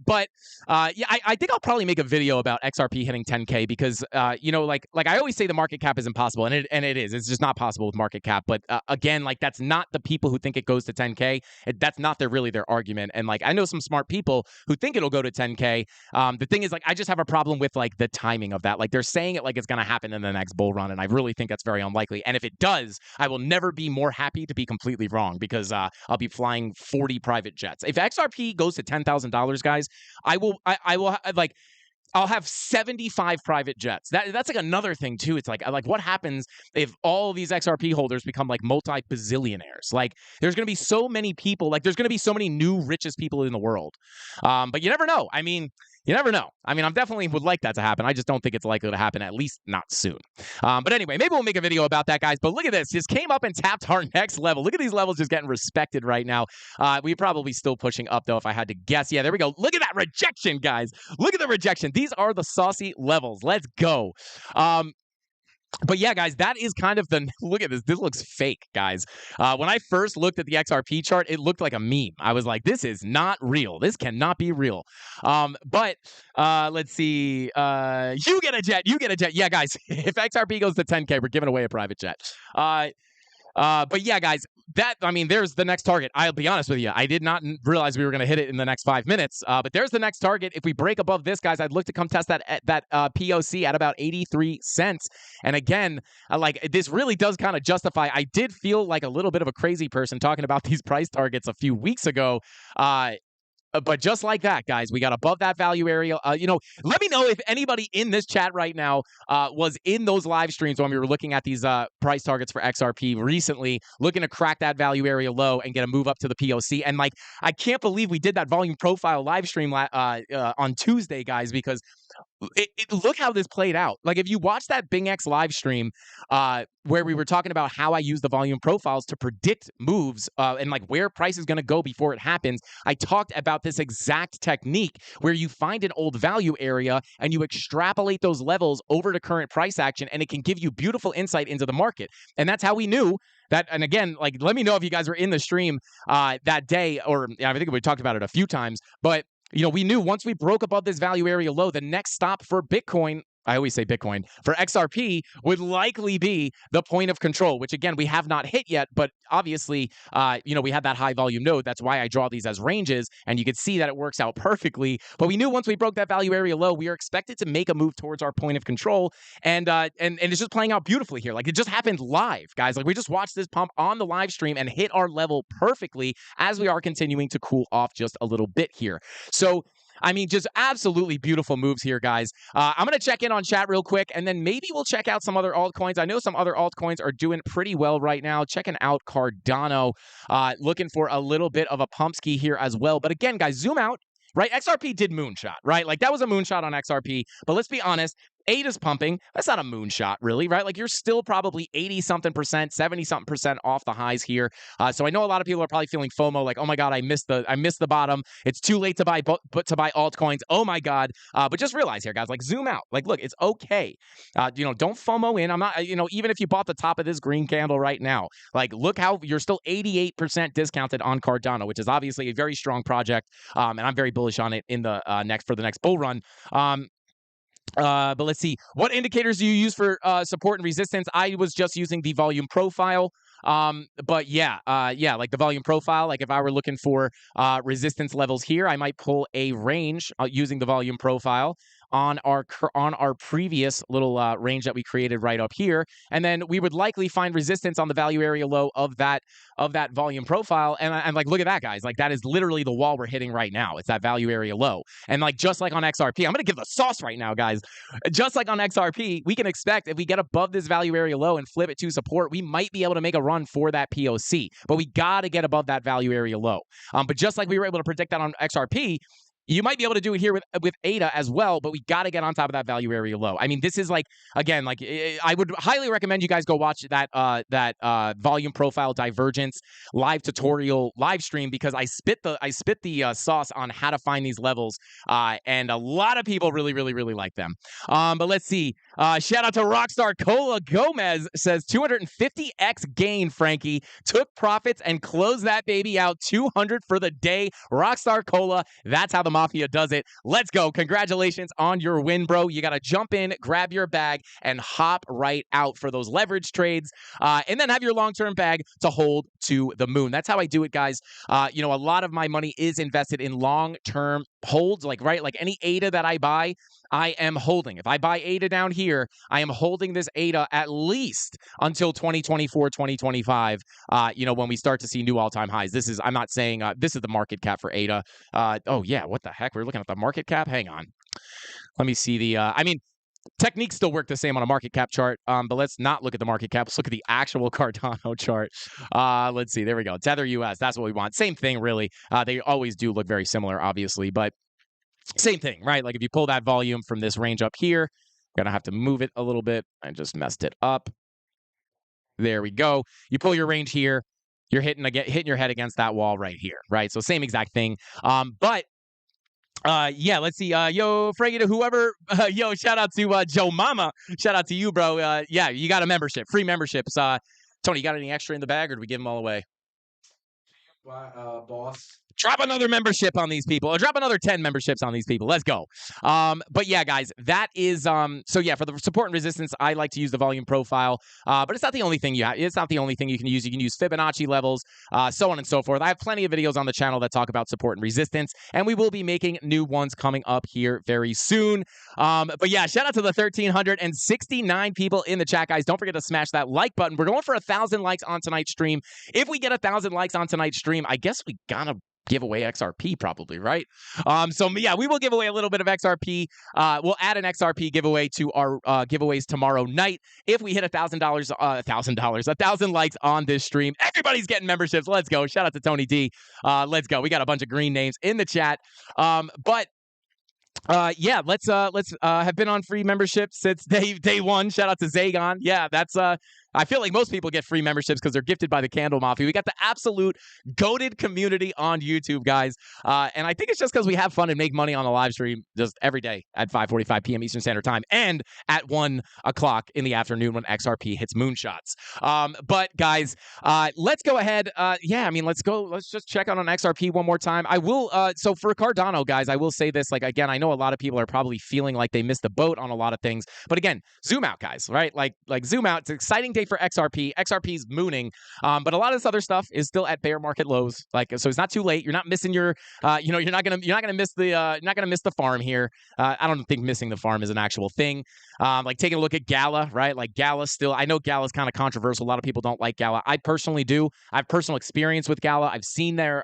think I'll probably make a video about XRP hitting 10K because, like I always say, the market cap is impossible, and it is. It's just not possible with market cap. But again, like that's not the people who think it goes to 10K. That's not really their argument. And like I know some smart people who think it'll go to 10K. The thing is, like, I just have a problem with like the timing of that. Like they're saying it like it's going to happen in the next bull run, and I really think that's very unlikely. And if it does, I will never be more happy to be completely wrong because I'll be flying 40 private jets. If XRP goes to $10,000, guys, I'll have 75 private jets. That's like another thing too. It's like what happens if all these XRP holders become like multi-bazillionaires? Like there's going to be so many people, like there's going to be so many new richest people in the world. But you never know. I mean, you never know. I mean, I definitely would like that to happen. I just don't think it's likely to happen, at least not soon. But anyway, maybe we'll make a video about that, guys. But look at this. Just came up and tapped our next level. Look at these levels just getting respected right now. We're probably still pushing up, though, if I had to guess. Yeah, there we go. Look at that rejection, guys. Look at the rejection. These are the saucy levels. Let's go. But yeah, guys, that is kind of the look at this. This looks fake, guys. When I first looked at the XRP chart, it looked like a meme. I was like, this is not real. This cannot be real. But let's see. You get a jet. You get a jet. Yeah, guys, if XRP goes to 10K, we're giving away a private jet. But yeah, guys, I mean, there's the next target. I'll be honest with you. I did not realize we were going to hit it in the next 5 minutes. But there's the next target. If we break above this, guys, I'd look to come test that POC at about 83 cents. And again, like this really does kind of justify. I did feel like a little bit of a crazy person talking about these price targets a few weeks ago. But just like that, guys, we got above that value area. Let me know if anybody in this chat right now was in those live streams when we were looking at these price targets for XRP recently, looking to crack that value area low and get a move up to the POC. And like, I can't believe we did that volume profile live stream on Tuesday, guys, because look how this played out. Like, if you watch that Bing X live stream where we were talking about how I use the volume profiles to predict moves and like where price is going to go before it happens, I talked about this exact technique where you find an old value area and you extrapolate those levels over to current price action, and it can give you beautiful insight into the market. And that's how we knew that. And again, like, let me know if you guys were in the stream that day, or I think we talked about it a few times, but we knew once we broke above this value area low, the next stop for Bitcoin, I always say Bitcoin, for XRP would likely be the point of control, which again, we have not hit yet, but obviously, we had that high volume node. That's why I draw these as ranges, and you can see that it works out perfectly. But we knew once we broke that value area low, we are expected to make a move towards our point of control, and it's just playing out beautifully here. Like, it just happened live, guys. Like, we just watched this pump on the live stream and hit our level perfectly as we are continuing to cool off just a little bit here. So, I mean, just absolutely beautiful moves here, guys. I'm going to check in on chat real quick, and then maybe we'll check out some other altcoins. I know some other altcoins are doing pretty well right now. Checking out Cardano, looking for a little bit of a pump ski here as well. But again, guys, zoom out. Right, XRP did moonshot, right? Like, that was a moonshot on XRP. But let's be honest, ADA's pumping. That's not a moonshot, really, right? Like, you're still probably 80-something%, 70-something% off the highs here. So I know a lot of people are probably feeling FOMO, like, oh my God, I missed the bottom. It's too late to buy altcoins. Oh my God. But just realize here, guys, like, zoom out. Like, look, it's okay. Don't FOMO in. I'm not, even if you bought the top of this green candle right now, like, look how you're still 88% discounted on Cardano, which is obviously a very strong project. And I'm very bullish on it in the for the next bull run. But let's see. What indicators do you use for support and resistance? I was just using the volume profile. But yeah, like the volume profile, like if I were looking for resistance levels here, I might pull a range using the volume profile on our previous little range that we created right up here, and then we would likely find resistance on the value area low of that volume profile. And like, look at that, guys. Like, that is literally the wall we're hitting right now. It's that value area low. And like, just like on XRP, I'm gonna give the sauce right now, guys. Just like on XRP, we can expect if we get above this value area low and flip it to support, we might be able to make a run for that POC. But we gotta get above that value area low. But just like we were able to predict that on XRP, you might be able to do it here with ADA as well, but we got to get on top of that value area low. I mean, this is like, again, like, I would highly recommend you guys go watch that volume profile divergence live tutorial live stream, because I spit the sauce on how to find these levels, and a lot of people really, really, really like them. But let's see. Shout out to Rockstar Cola Gomez, says 250x gain, Frankie. Took profits and closed that baby out 200 for the day. Rockstar Cola, that's how the Mafia does it. Let's go. Congratulations on your win, bro. You got to jump in, grab your bag, and hop right out for those leverage trades, and then have your long-term bag to hold to the moon. That's how I do it, guys. A lot of my money is invested in long-term holds, like any ADA that I buy, I am holding. If I buy ADA down here, I am holding this ADA at least until 2024, 2025, when we start to see new all-time highs. I'm not saying this is the market cap for ADA. Oh yeah, what the heck? We're looking at the market cap? Hang on. Let me see techniques still work the same on a market cap chart, but let's not look at the market cap. Let's look at the actual Cardano chart. Let's see. There we go. Tether US. That's what we want. Same thing, really. They always do look very similar, obviously, but same thing, right? Like, if you pull that volume from this range up here, I'm going to have to move it a little bit. I just messed it up. There we go. You pull your range here, you're hitting your head against that wall right here, right? So same exact thing. But let's see. Yo, Frankie, to whoever, shout out to Joe Mama. Shout out to you, bro. Yeah, you got a membership, free memberships. Tony, you got any extra in the bag, or do we give them all away? Boss. Drop another membership on these people, or drop another 10 memberships on these people. Let's go. But yeah, guys, that is so yeah, for the support and resistance, I like to use the volume profile. But it's not the only thing it's not the only thing you can use. You can use Fibonacci levels, so on and so forth. I have plenty of videos on the channel that talk about support and resistance, and we will be making new ones coming up here very soon. But yeah, shout out to the 1,369 people in the chat, guys. Don't forget to smash that like button. We're going for 1,000 likes on tonight's stream. If we get 1,000 likes on tonight's stream, I guess we gotta give away XRP probably, right? So yeah, we will give away a little bit of XRP. We'll add an XRP giveaway to our giveaways tomorrow night if we hit $1,000 likes on this stream. Everybody's getting memberships. Let's go. Shout out to Tony D. Let's go. We got a bunch of green names in the chat. Yeah, let's have been on free membership since day one. Shout out to Zagon. Yeah, that's I feel like most people get free memberships because they're gifted by the CandleMafia. We got the absolute goated community on YouTube, guys. And I think it's just because we have fun and make money on the live stream just every day at 5:45 p.m. Eastern Standard Time and at 1 o'clock in the afternoon when XRP hits moonshots. But guys, let's go ahead. Yeah, I mean, let's go. Let's just check out on XRP one more time. I will. So for Cardano, guys, I will say this. Like again, I know a lot of people are probably feeling like they missed the boat on a lot of things. But again, zoom out, guys. Right? Like zoom out. It's an exciting day for XRP. XRP's mooning, but a lot of this other stuff is still at bear market lows. Like, so it's not too late. You're not missing your, you're not gonna miss the farm here. I don't think missing the farm is an actual thing. Like taking a look at Gala, right? Like Gala still, I know Gala's kind of controversial. A lot of people don't like Gala. I personally do. I have personal experience with Gala. I've seen their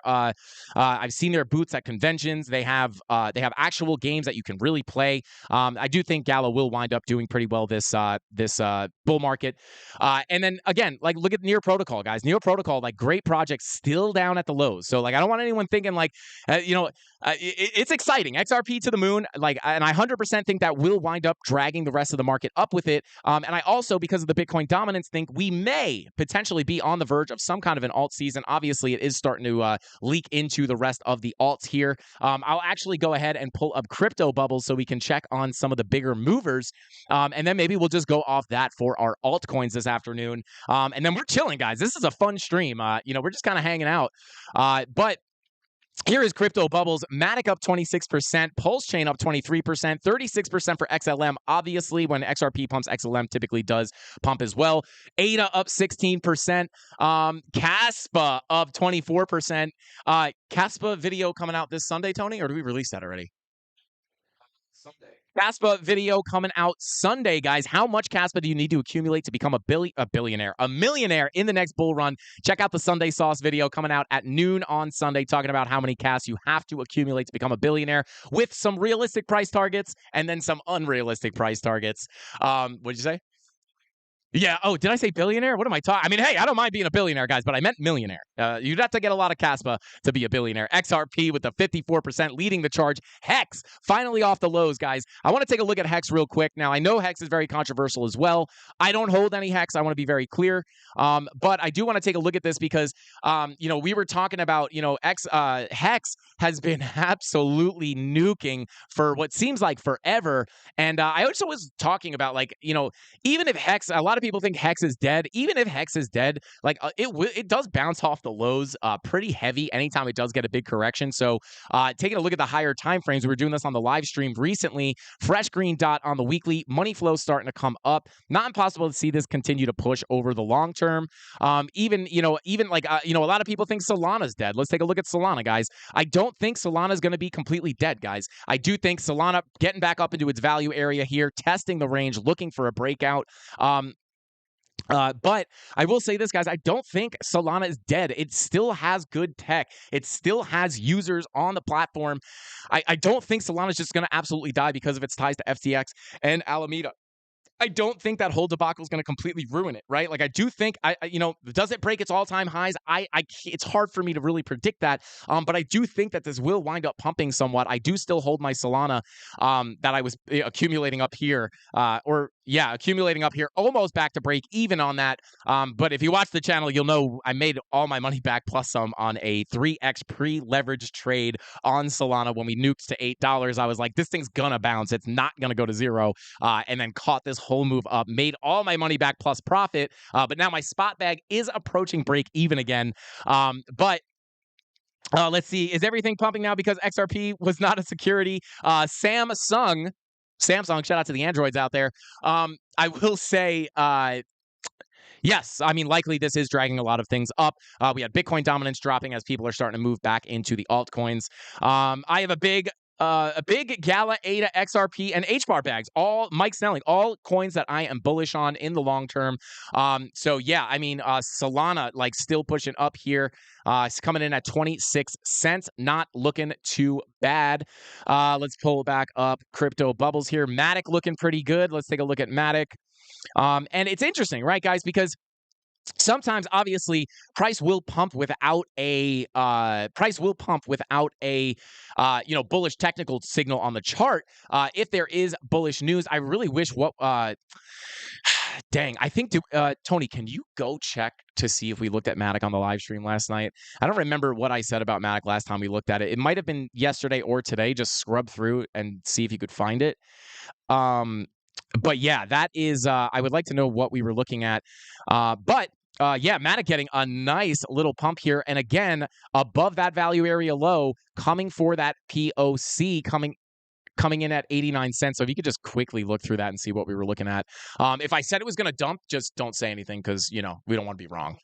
booths at conventions. They have actual games that you can really play. I do think Gala will wind up doing pretty well this bull market. And then again, like look at Near Protocol, guys. Near Protocol, like great project, still down at the lows. So like I don't want anyone thinking like, it's exciting. XRP to the moon, like, and I 100% think that will wind up dragging the rest of the market up with it. And I also, because of the Bitcoin dominance, think we may potentially be on the verge of some kind of an alt season. Obviously, it is starting to leak into the rest of the alts here. I'll actually go ahead and pull up crypto bubbles so we can check on some of the bigger movers. And then maybe we'll just go off that for our altcoins this afternoon. And then we're chilling, guys. This is a fun stream. We're just kind of hanging out. But here is Crypto Bubbles. Matic up 26%, Pulse Chain up 23%, 36% for XLM. Obviously, when XRP pumps, XLM typically does pump as well. ADA up 16%. Caspa up 24%. Caspa video coming out this Sunday, Tony, or do we release that already? Someday. Caspa video coming out Sunday, guys. How much Caspa do you need to accumulate to become a millionaire in the next bull run? Check out the Sunday Sauce video coming out at noon on Sunday, talking about how many casts you have to accumulate to become a billionaire, with some realistic price targets and then some unrealistic price targets. What'd you say? Yeah. Oh, did I say billionaire? What am I talking? I mean, hey, I don't mind being a billionaire, guys, but I meant millionaire. You'd have to get a lot of Caspa to be a billionaire. XRP with the 54% leading the charge. Hex finally off the lows, guys. I want to take a look at Hex real quick. Now, I know Hex is very controversial as well. I don't hold any Hex. I want to be very clear. But I do want to take a look at this because, we were talking about, Hex has been absolutely nuking for what seems like forever. And I also was talking about, like, even if Hex, a lot of people think Hex is dead. Even if Hex is dead, like it does bounce off the lows pretty heavy anytime it does get a big correction. So taking a look at the higher time frames, we were doing this on the live stream recently. Fresh green dot on the weekly. Money flow starting to come up. Not impossible to see this continue to push over the long term. Even a lot of people think Solana's dead. Let's take a look at Solana, guys. I don't think Solana's going to be completely dead, guys. I do think Solana getting back up into its value area here, testing the range, looking for a breakout. But I will say this, guys, I don't think Solana is dead. It still has good tech. It still has users on the platform. I don't think Solana is just going to absolutely die because of its ties to FTX and Alameda. I don't think that whole debacle is going to completely ruin it, right? Like, I do think, does it break its all-time highs? It's hard for me to really predict that, but I do think that this will wind up pumping somewhat. I do still hold my Solana that I was accumulating up here, accumulating up here, almost back to break even on that. But if you watch the channel, you'll know I made all my money back plus some on a 3x pre-leveraged trade on Solana when we nuked to $8. I was like, this thing's gonna bounce. It's not gonna go to zero, and then caught this whole move up, made all my money back plus profit. But now my spot bag is approaching break even again. But Let's see. Is everything pumping now because XRP was not a security? Samsung, shout out to the Androids out there. I will say, yes, I mean, likely this is dragging a lot of things up. We had Bitcoin dominance dropping as people are starting to move back into the altcoins. I have a big Gala, ADA, XRP, and HBAR bags. All Mike Snelling, all coins that I am bullish on in the long term. So yeah, I mean, Solana like still pushing up here. It's coming in at 26 cents. Not looking too bad. Let's pull back up crypto bubbles here. Matic looking pretty good. Let's take a look at Matic. And it's interesting, right, guys? Because sometimes, obviously, price will pump without a bullish technical signal on the chart. If there is bullish news, I really wish dang, I think Tony, can you go check to see if we looked at Matic on the live stream last night? I don't remember what I said about Matic last time we looked at it. It might have been yesterday or today. Just scrub through and see if you could find it. But yeah, that is, I would like to know what we were looking at. But yeah, Matic getting a nice little pump here. And again, above that value area low, coming for that POC, coming in at 89 cents. So if you could just quickly look through that and see what we were looking at. If I said it was going to dump, just don't say anything because, we don't want to be wrong.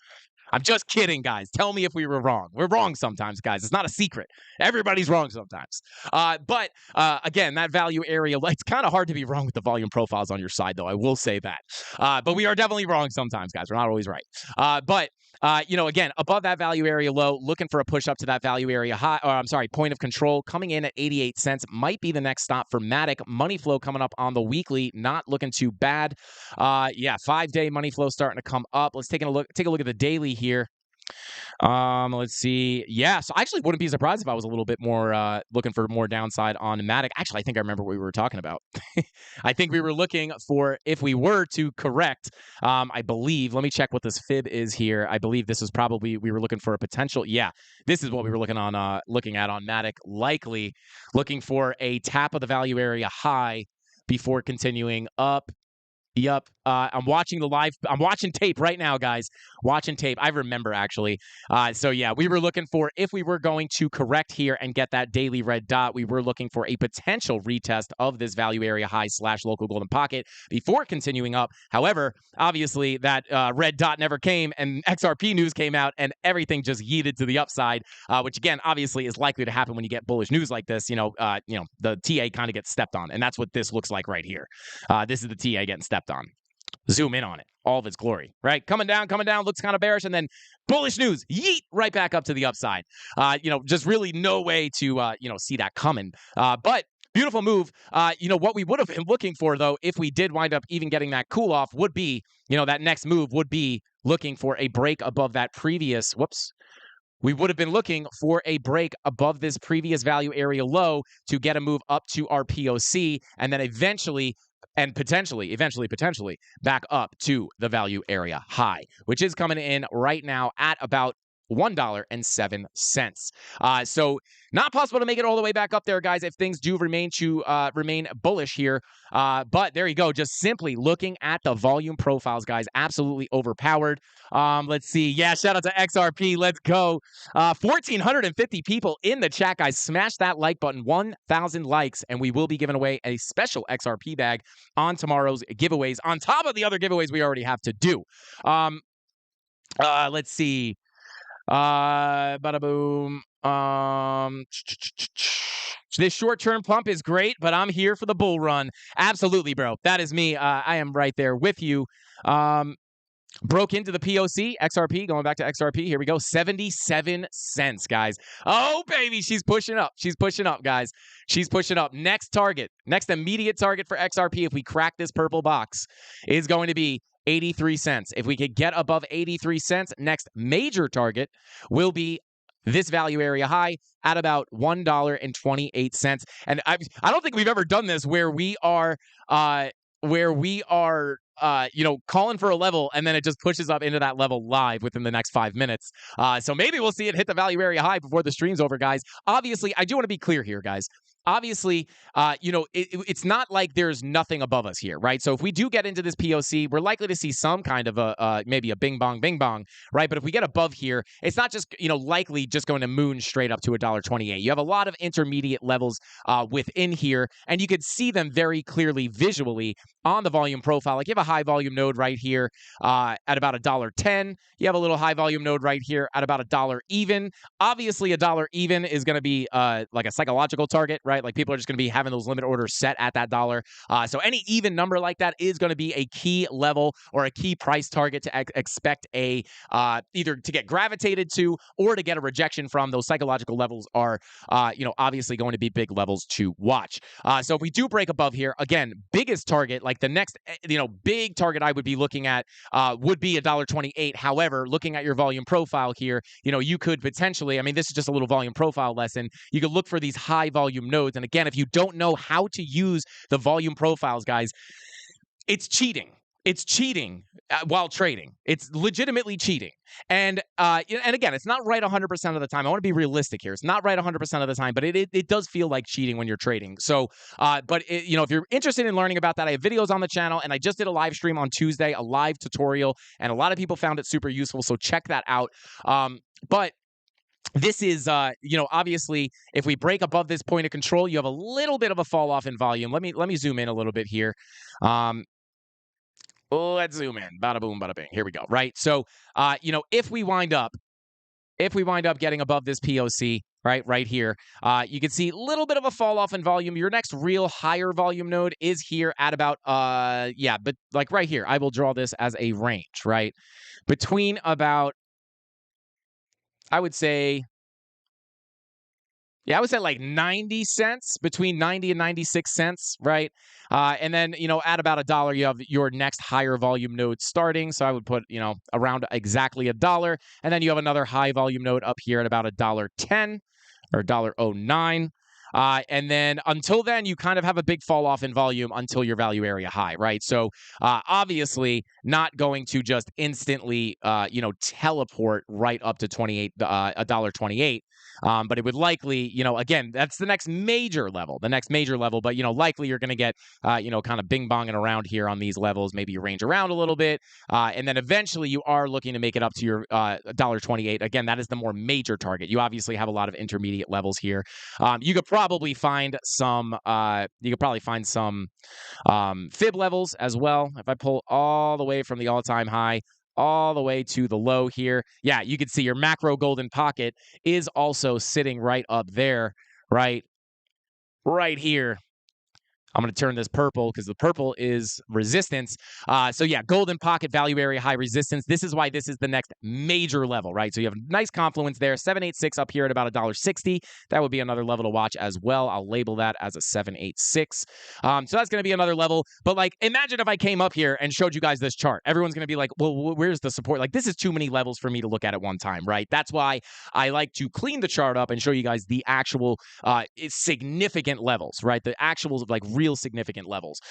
I'm just kidding, guys. Tell me if we were wrong. We're wrong sometimes, guys. It's not a secret. Everybody's wrong sometimes. But again, that value area, it's kind of hard to be wrong with the volume profiles on your side, though. I will say that. But we are definitely wrong sometimes, guys. We're not always right. But again, above that value area low, looking for a push up to that value area high, or I'm sorry, point of control, coming in at 88 cents, might be the next stop for Matic. Money flow coming up on the weekly, not looking too bad. Yeah, 5-day money flow starting to come up. Let's take a look at the daily here. Let's see. Yeah, so I actually wouldn't be surprised if I was a little bit more looking for more downside on Matic. Actually, I think I remember what we were talking about. I think we were looking for, if we were to correct, I believe, let me check what this fib is here. I believe this is probably, we were looking for a potential, yeah, this is what we were looking at on Matic, likely looking for a tap of the value area high before continuing up. Yep. I'm watching tape right now, guys. Watching tape. I remember, actually. So, yeah, we were looking for, if we were going to correct here and get that daily red dot, we were looking for a potential retest of this value area high / local golden pocket before continuing up. However, obviously, that red dot never came, and XRP news came out, and everything just yeeted to the upside, which, again, obviously is likely to happen when you get bullish news like this. The TA kind of gets stepped on, and that's what this looks like right here. This is the TA getting stepped on. Zoom in on it, all of its glory, right? Coming down, looks kind of bearish, and then bullish news, yeet, right back up to the upside. Just really no way to, see that coming. But beautiful move. What we would have been looking for, though, if we did wind up even getting that cool off, would be, that next move would be looking for a break above that previous, we would have been looking for a break above this previous value area low to get a move up to our POC, and then eventually back up to the value area high, which is coming in right now at about $1.07. So not possible to make it all the way back up there, guys, if things do remain bullish here. But there you go. Just simply looking at the volume profiles, guys, absolutely overpowered. Let's see. Yeah, shout out to XRP. Let's go. 1,450 people in the chat, guys. Smash that like button. 1,000 likes, and we will be giving away a special XRP bag on tomorrow's giveaways, on top of the other giveaways we already have to do. Let's see. Bada boom. This short-term pump is great, but I'm here for the bull run. Absolutely, bro. That is me. I am right there with you. Broke into the POC, XRP, going back to XRP. Here we go. 77 cents, guys. Oh, baby. She's pushing up. She's pushing up, guys. She's pushing up. Next immediate target for XRP, if we crack this purple box, is going to be 83 cents. If we could get above 83 cents, next major target will be this value area high at about $1.28. And I don't think we've ever done this where we are calling for a level and then it just pushes up into that level live within the next 5 minutes. So maybe we'll see it hit the value area high before the stream's over, guys. Obviously, I do want to be clear here, guys. obviously, it's not like there's nothing above us here, right? So if we do get into this POC, we're likely to see some kind of maybe a bing bong, right? But if we get above here, it's not just, likely just going to moon straight up to $1.28. You have a lot of intermediate levels within here, and you could see them very clearly visually on the volume profile. Like you have a high volume node right here at about $1.10. You have a little high volume node right here at about $1 even. Obviously, $1 even is going to be like a psychological target, right? Like people are just going to be having those limit orders set at that dollar. So any even number like that is going to be a key level or a key price target to expect a either to get gravitated to or to get a rejection from. Those psychological levels are, obviously going to be big levels to watch. So if we do break above here, again, biggest target, like the next, big target I would be looking at would be $1.28. However, looking at your volume profile here, you could potentially, this is just a little volume profile lesson. You could look for these high volume nodes. And again, if you don't know how to use the volume profiles, guys, it's cheating. It's cheating while trading. It's legitimately cheating. And again, it's not right 100% of the time. I want to be realistic here. It's not right 100% of the time, but it does feel like cheating when you're trading. So, if you're interested in learning about that, I have videos on the channel, and I just did a live stream on Tuesday, a live tutorial, and a lot of people found it super useful. So check that out. But this is, obviously, if we break above this point of control, you have a little bit of a fall off in volume. Let me zoom in a little bit here. Let's zoom in. Bada boom, bada bing. Here we go. Right. So, if we wind up getting above this POC, right here, you can see a little bit of a fall off in volume. Your next real higher volume node is here at about, but like right here, I will draw this as a range, right? Between about, I would say like 90 cents, between 90 and 96 cents, right? And then, at about $1, you have your next higher volume node starting. So I would put, around exactly $1. And then you have another high volume node up here at about $1.10 or $1.09. And then until then, you kind of have a big fall off in volume until your value area high, right? So obviously not going to just instantly, teleport right up to $1.28. But it would likely, again, that's the next major level, but, likely you're going to get, kind of bing bonging around here on these levels. Maybe you range around a little bit. And then eventually you are looking to make it up to your $1.28. Again, that is the more major target. You obviously have a lot of intermediate levels here. You could probably find some, fib levels as well. If I pull all the way from the all-time high all the way to the low here. Yeah, you can see your macro golden pocket is also sitting right up there, right here. I'm going to turn this purple because the purple is resistance. So yeah, golden pocket, value area, high resistance. This is why this is the next major level, right? So you have a nice confluence there. 786 up here at about $1.60. That would be another level to watch as well. I'll label that as a 786. So that's going to be another level. But like, imagine if I came up here and showed you guys this chart. Everyone's going to be like, well, where's the support? Like, this is too many levels for me to look at one time, right? That's why I like to clean the chart up and show you guys the actual significant levels, right? The actuals of like real significant levels.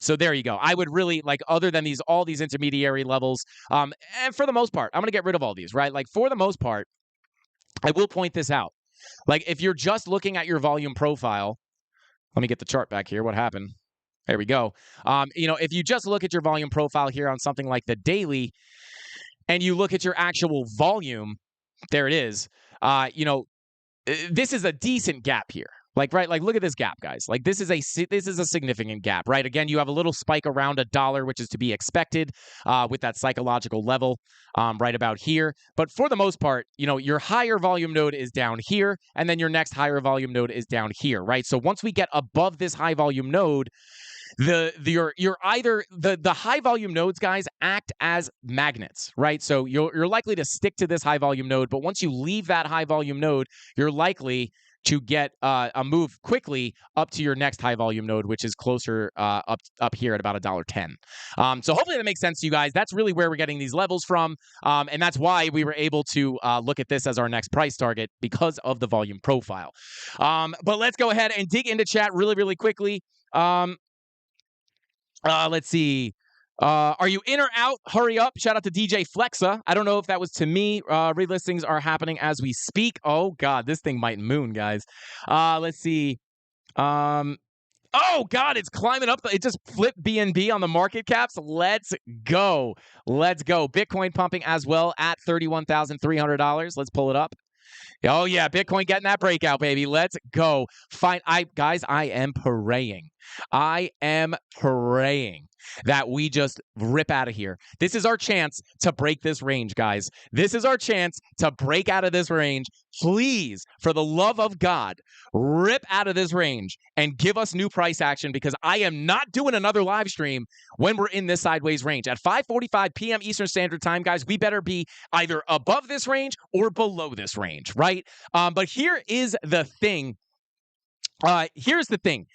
So there you go. I would really like, other than all these intermediary levels, and for the most part, I'm going to get rid of all these, right? Like for the most part, I will point this out. Like if you're just looking at your volume profile, let me get the chart back here. What happened? There we go. If you just look at your volume profile here on something like the daily, and you look at your actual volume, there it is. This is a decent gap here. Like, right, like look at this gap, guys. Like this is a significant gap, right? Again, you have a little spike around $1, which is to be expected with that psychological level right about here. But for the most part, your higher volume node is down here, and then your next higher volume node is down here, right? So once we get above this high volume node, the high volume nodes, guys, act as magnets, right? So you're likely to stick to this high volume node, but once you leave that high volume node, you're likely to get a move quickly up to your next high volume node, which is closer up here at about $1.10. So hopefully that makes sense to you guys. That's really where we're getting these levels from, and that's why we were able to look at this as our next price target, because of the volume profile. But let's go ahead and dig into chat really, really quickly. Let's see. Are you in or out? Hurry up. Shout out to DJ Flexa. I don't know if that was to me. Relistings are happening as we speak. Oh, God, this thing might moon, guys. Let's see. Oh God, it's climbing up. It just flipped BNB on the market caps. Let's go. Let's go. Bitcoin pumping as well at $31,300. Let's pull it up. Oh yeah, Bitcoin getting that breakout, baby. Let's go. Fine. Guys, I am praying. I am praying that we just rip out of here. This is our chance to break this range, guys. This is our chance to break out of this range. Please, for the love of God, rip out of this range and give us new price action, because I am not doing another live stream when we're in this sideways range. At 5:45 p.m. Eastern Standard Time, guys, we better be either above this range or below this range, right? But here is the thing. Here's the thing.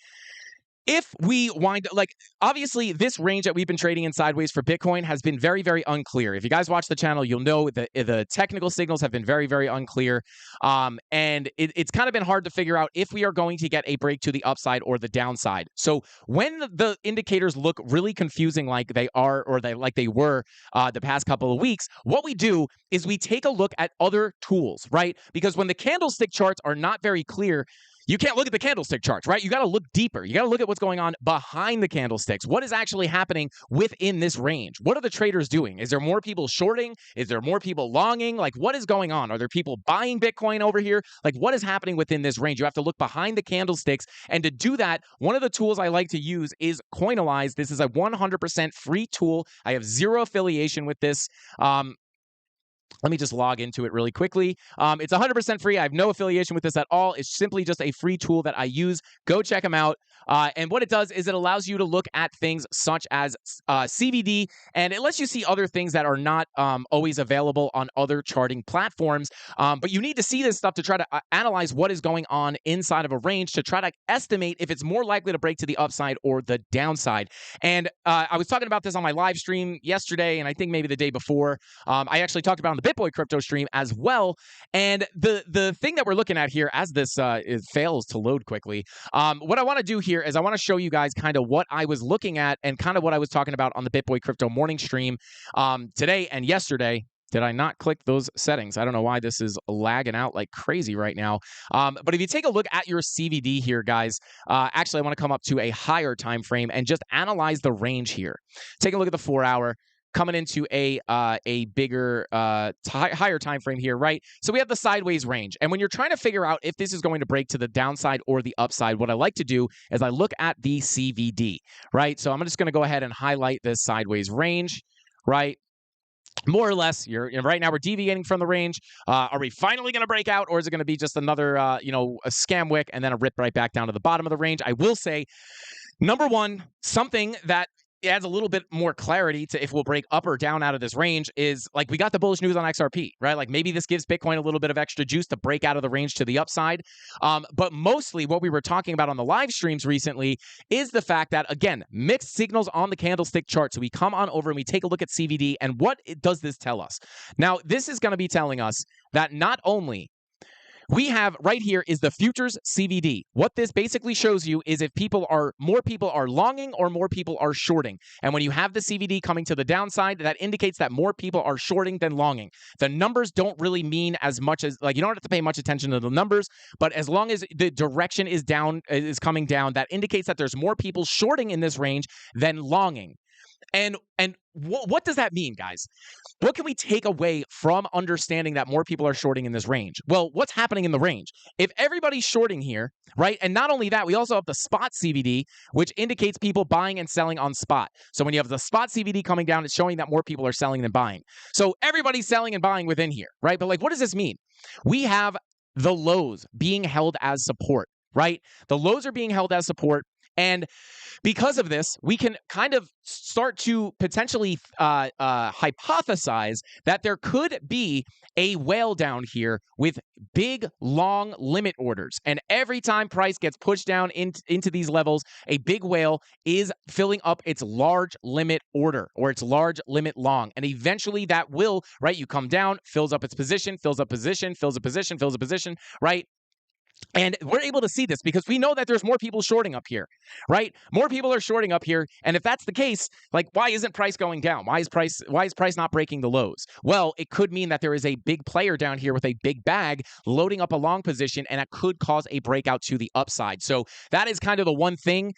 If we wind up, like, obviously, this range that we've been trading in sideways for Bitcoin has been very, very unclear. If you guys watch the channel, you'll know that the technical signals have been very, very unclear. And it's kind of been hard to figure out if we are going to get a break to the upside or the downside. So when the indicators look really confusing like they are, or like they were the past couple of weeks, what we do is we take a look at other tools, right? Because when the candlestick charts are not very clear, you can't look at the candlestick charts, right? You got to look deeper. You got to look at what's going on behind the candlesticks. What is actually happening within this range? What are the traders doing? Is there more people shorting? Is there more people longing? Like, what is going on? Are there people buying Bitcoin over here? Like, what is happening within this range? You have to look behind the candlesticks. And to do that, one of the tools I like to use is Coinalyze. This is a 100% free tool. I have zero affiliation with this. Let me just log into it really quickly. It's 100% free. I have no affiliation with this at all. It's simply just a free tool that I use. Go check them out. And what it does is it allows you to look at things such as CVD, and it lets you see other things that are not always available on other charting platforms. But you need to see this stuff to try to analyze what is going on inside of a range, to try to estimate if it's more likely to break to the upside or the downside. And I was talking about this on my live stream yesterday, and I think maybe the day before. I actually talked about it on the Bitboy crypto stream as well. And the thing that we're looking at here, as this fails to load quickly, what I want to do here is I want to show you guys kind of what I was looking at and kind of what I was talking about on the Bitboy crypto morning stream today and yesterday. Did I not click those settings? I don't know why this is lagging out like crazy right now. But if you take a look at your CVD here, guys, actually I want to come up to a higher time frame and just analyze the range here. Take a look at the 4-hour. Coming into a bigger, higher time frame here, right? So we have the sideways range. And when you're trying to figure out if this is going to break to the downside or the upside, what I like to do is I look at the CVD, right? So I'm just going to go ahead and highlight this sideways range, right? More or less, right now we're deviating from the range. Are we finally going to break out, or is it going to be just another, a scam wick and then a rip right back down to the bottom of the range? I will say, number one, something that adds a little bit more clarity to if we'll break up or down out of this range is, like, we got the bullish news on XRP, right? Like, maybe this gives Bitcoin a little bit of extra juice to break out of the range to the upside. But mostly what we were talking about on the live streams recently is the fact that, again, mixed signals on the candlestick chart. So we come on over and we take a look at CVD, and what does this tell us? Now, this is going to be telling us that not only we have right here is the futures CVD. What this basically shows you is if more people are longing or more people are shorting. And when you have the CVD coming to the downside, that indicates that more people are shorting than longing. The numbers don't really mean as much as, like, you don't have to pay much attention to the numbers, but as long as the direction is coming down, that indicates that there's more people shorting in this range than longing. And what does that mean, guys? What can we take away from understanding that more people are shorting in this range? Well, what's happening in the range? If everybody's shorting here, right? And not only that, we also have the spot CVD, which indicates people buying and selling on spot. So when you have the spot CVD coming down, it's showing that more people are selling than buying. So everybody's selling and buying within here, right? But, like, what does this mean? We have the lows being held as support, right? The lows are being held as support. And because of this, we can kind of start to potentially hypothesize that there could be a whale down here with big, long limit orders. And every time price gets pushed down into these levels, a big whale is filling up its large limit order, or its large limit long. And eventually that will, right, you come down, fills up its position, fills up position, fills a position, fills a position, right? And we're able to see this because we know that there's more people shorting up here, right? More people are shorting up here. And if that's the case, like, why isn't price going down? Why is price not breaking the lows? Well, it could mean that there is a big player down here with a big bag loading up a long position, and that could cause a breakout to the upside. So that is kind of the one thing,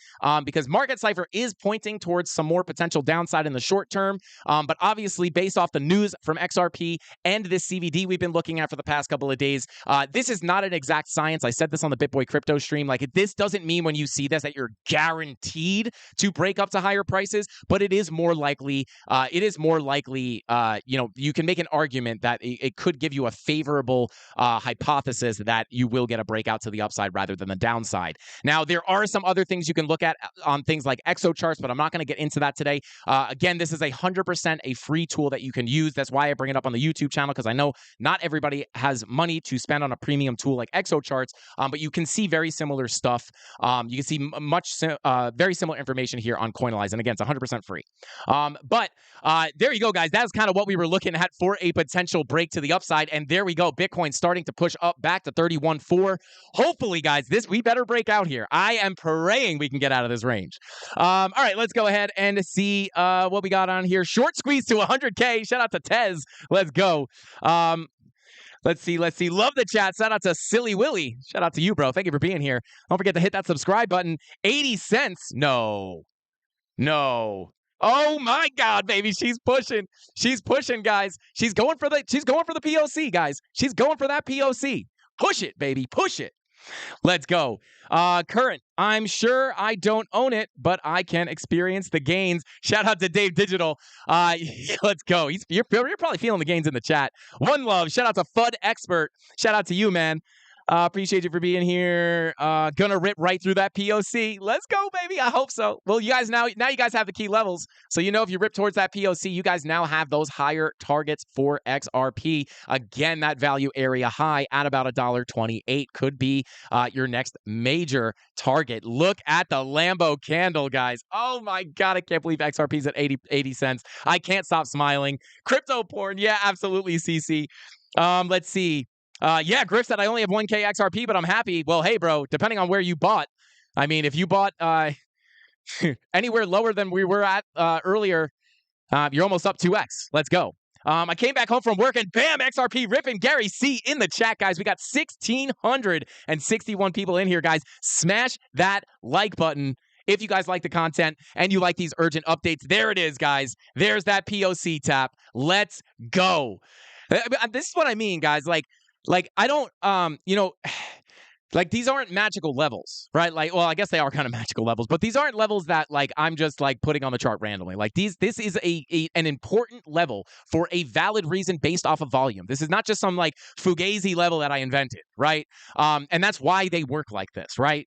because Market Cipher is pointing towards some more potential downside in the short term. But obviously, based off the news from XRP and this CVD we've been looking at for the past couple of days, this is not an exact science. I said this on the BitBoy Crypto stream. Like, this doesn't mean when you see this that you're guaranteed to break up to higher prices, but it is more likely. You can make an argument that it could give you a favorable hypothesis that you will get a breakout to the upside rather than the downside. Now, there are some other things you can look at on things like exo charts, but I'm not going to get into that today. Again, this is 100% a free tool that you can use. That's why I bring it up on the YouTube channel, because I know not everybody has money to spend on a premium tool like exo charts. But you can see very similar stuff. You can see very similar information here on Coinalyze. And again, it's 100% free. But there you go, guys. That's kind of what we were looking at for a potential break to the upside. And there we go. Bitcoin starting to push up back to 31.4. Hopefully, guys, we better break out here. I am praying we can get out of this range. All right, let's go ahead and see what we got on here. Short squeeze to 100K. Shout out to Tez. Let's go. Let's see. Love the chat. Shout out to Silly Willy. Shout out to you, bro. Thank you for being here. Don't forget to hit that subscribe button. 80 cents. No. Oh my God, baby. She's pushing, guys. She's going for the POC, guys. She's going for that POC. Push it, baby. Push it. Let's go. Current. I'm sure I don't own it, but I can experience the gains. Shout out to Dave Digital. Let's go. You're probably feeling the gains in the chat. One love. Shout out to FUD Expert. Shout out to you, man. Appreciate you for being here. Gonna rip right through that POC. Let's go, baby. I hope so. Well, you guys now you guys have the key levels. So if you rip towards that POC, you guys now have those higher targets for XRP. Again, that value area high at about $1.28 could be your next major target. Look at the Lambo candle, guys. Oh my God, I can't believe XRP's at 80 cents. I can't stop smiling. Crypto porn. Yeah, absolutely, CC. Let's see. Yeah, Griff said I only have 1K XRP, but I'm happy. Well, hey, bro, depending on where you bought. I mean, if you bought anywhere lower than we were at earlier, you're almost up 2x. Let's go. I came back home from work and bam, XRP ripping. Gary C in the chat, guys. We got 1,661 people in here, guys. Smash that like button if you guys like the content and you like these urgent updates. There it is, guys. There's that POC tap. Let's go. This is what I mean, guys. Like, I don't, like, these aren't magical levels, right? Like, well, I guess they are kind of magical levels, but these aren't levels that, like, I'm just, like, putting on the chart randomly. Like, this is an important level for a valid reason based off of volume. This is not just some, like, fugazi level that I invented, right? And that's why they work like this, right?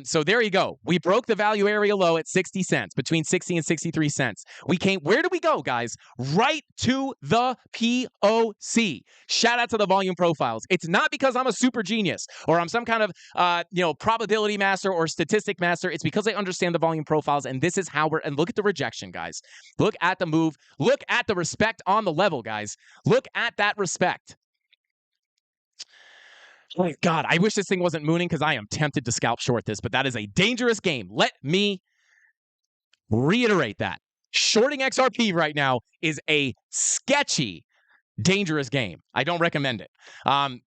So there you go. We broke the value area low at 60 cents, between 60 and 63 cents. Where do we go, guys? Right to the POC. Shout out to the volume profiles. It's not because I'm a super genius or I'm some kind of probability master or statistic master. It's because I understand the volume profiles, and this is how and look at the rejection, guys. Look at the move. Look at the respect on the level, guys. Look at that respect. Oh, God, I wish this thing wasn't mooning because I am tempted to scalp short this, but that is a dangerous game. Let me reiterate that. Shorting XRP right now is a sketchy, dangerous game. I don't recommend it. I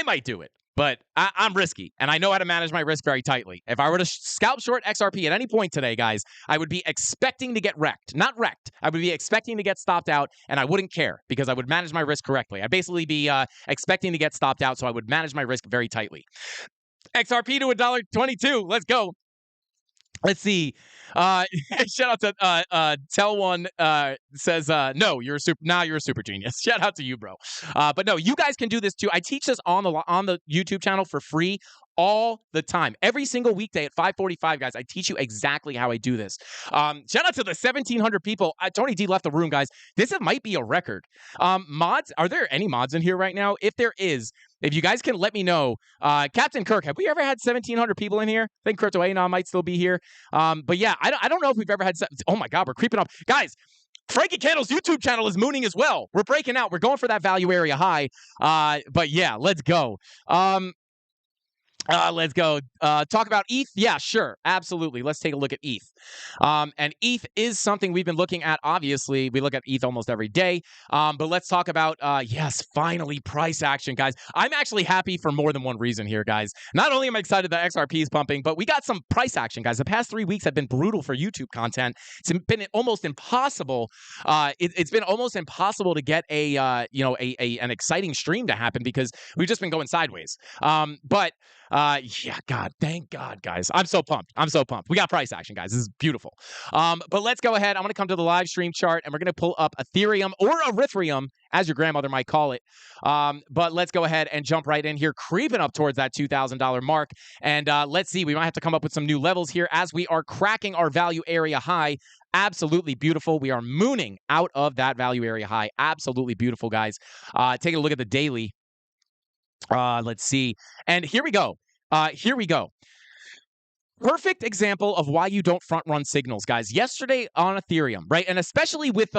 might do it, but I'm risky, and I know how to manage my risk very tightly. If I were to scalp short XRP at any point today, guys, I would be expecting to get wrecked. Not wrecked. I would be expecting to get stopped out, and I wouldn't care because I would manage my risk correctly. I'd basically be expecting to get stopped out, so I would manage my risk very tightly. XRP to $1.22. Let's go. Let's see. Shout out to Tell1 says no, you're a super genius. Shout out to you, bro. But no, you guys can do this too. I teach this on the YouTube channel for free all the time. Every single weekday at 5:45, guys, I teach you exactly how I do this. Shout out to the 1,700 people. Tony D left the room, guys. This might be a record. Mods, are there any mods in here right now? If there is, if you guys can let me know. Captain Kirk, have we ever had 1,700 people in here? I think Crypto Anon might still be here. But yeah, I don't know if we've ever had. Oh my God, we're creeping up, guys. Frankie Candle's YouTube channel is mooning as well. We're breaking out. We're going for that value area high. But yeah, let's go. Let's go. Talk about ETH. Yeah, sure. Absolutely. Let's take a look at ETH. And ETH is something we've been looking at. Obviously, we look at ETH almost every day. But let's talk about, yes, finally, price action, guys. I'm actually happy for more than one reason here, guys. Not only am I excited that XRP is pumping, but we got some price action, guys. The past 3 weeks have been brutal for YouTube content. It's been almost impossible. It's been almost impossible to get an exciting stream to happen because we've just been going sideways. Yeah, God, thank God, guys. I'm so pumped. We got price action, guys. This is beautiful. But let's go ahead. I'm going to come to the live stream chart and we're going to pull up Ethereum or Erythrium, as your grandmother might call it. But let's go ahead and jump right in here, creeping up towards that $2,000 mark. And let's see, we might have to come up with some new levels here as we are cracking our value area high. Absolutely beautiful. We are mooning out of that value area high. Absolutely beautiful, guys. Take a look at the daily. Let's see. And here we go. Perfect example of why you don't front run signals, guys. Yesterday on Ethereum, right? And especially with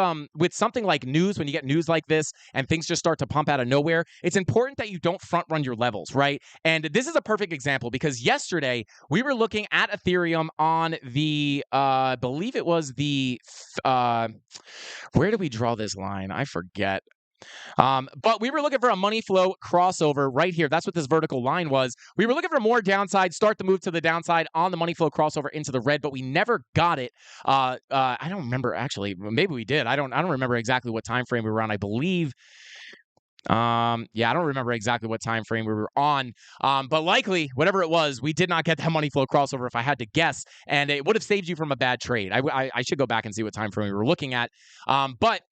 something like news, when you get news like this and things just start to pump out of nowhere, it's important that you don't front run your levels, right? And this is a perfect example because yesterday we were looking at Ethereum on the I believe it was the where do we draw this line? I forget. But we were looking for a money flow crossover right here. That's what this vertical line was. We were looking for more downside, start the move to the downside on the money flow crossover into the red, but we never got it. I don't remember actually. Maybe we did. I don't remember exactly what time frame we were on. I believe. I don't remember exactly what time frame we were on. But likely, whatever it was, we did not get that money flow crossover if I had to guess, and it would have saved you from a bad trade. I should go back and see what time frame we were looking at. But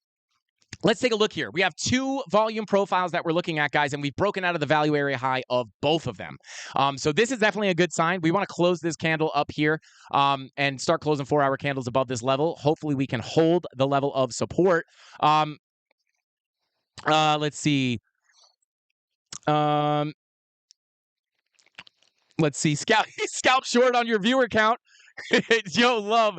let's take a look here. We have two volume profiles that we're looking at, guys, and we've broken out of the value area high of both of them. So this is definitely a good sign. We want to close this candle up here and start closing 4-hour candles above this level. Hopefully we can hold the level of support. Let's see. Let's see. Scalp short on your viewer count. They love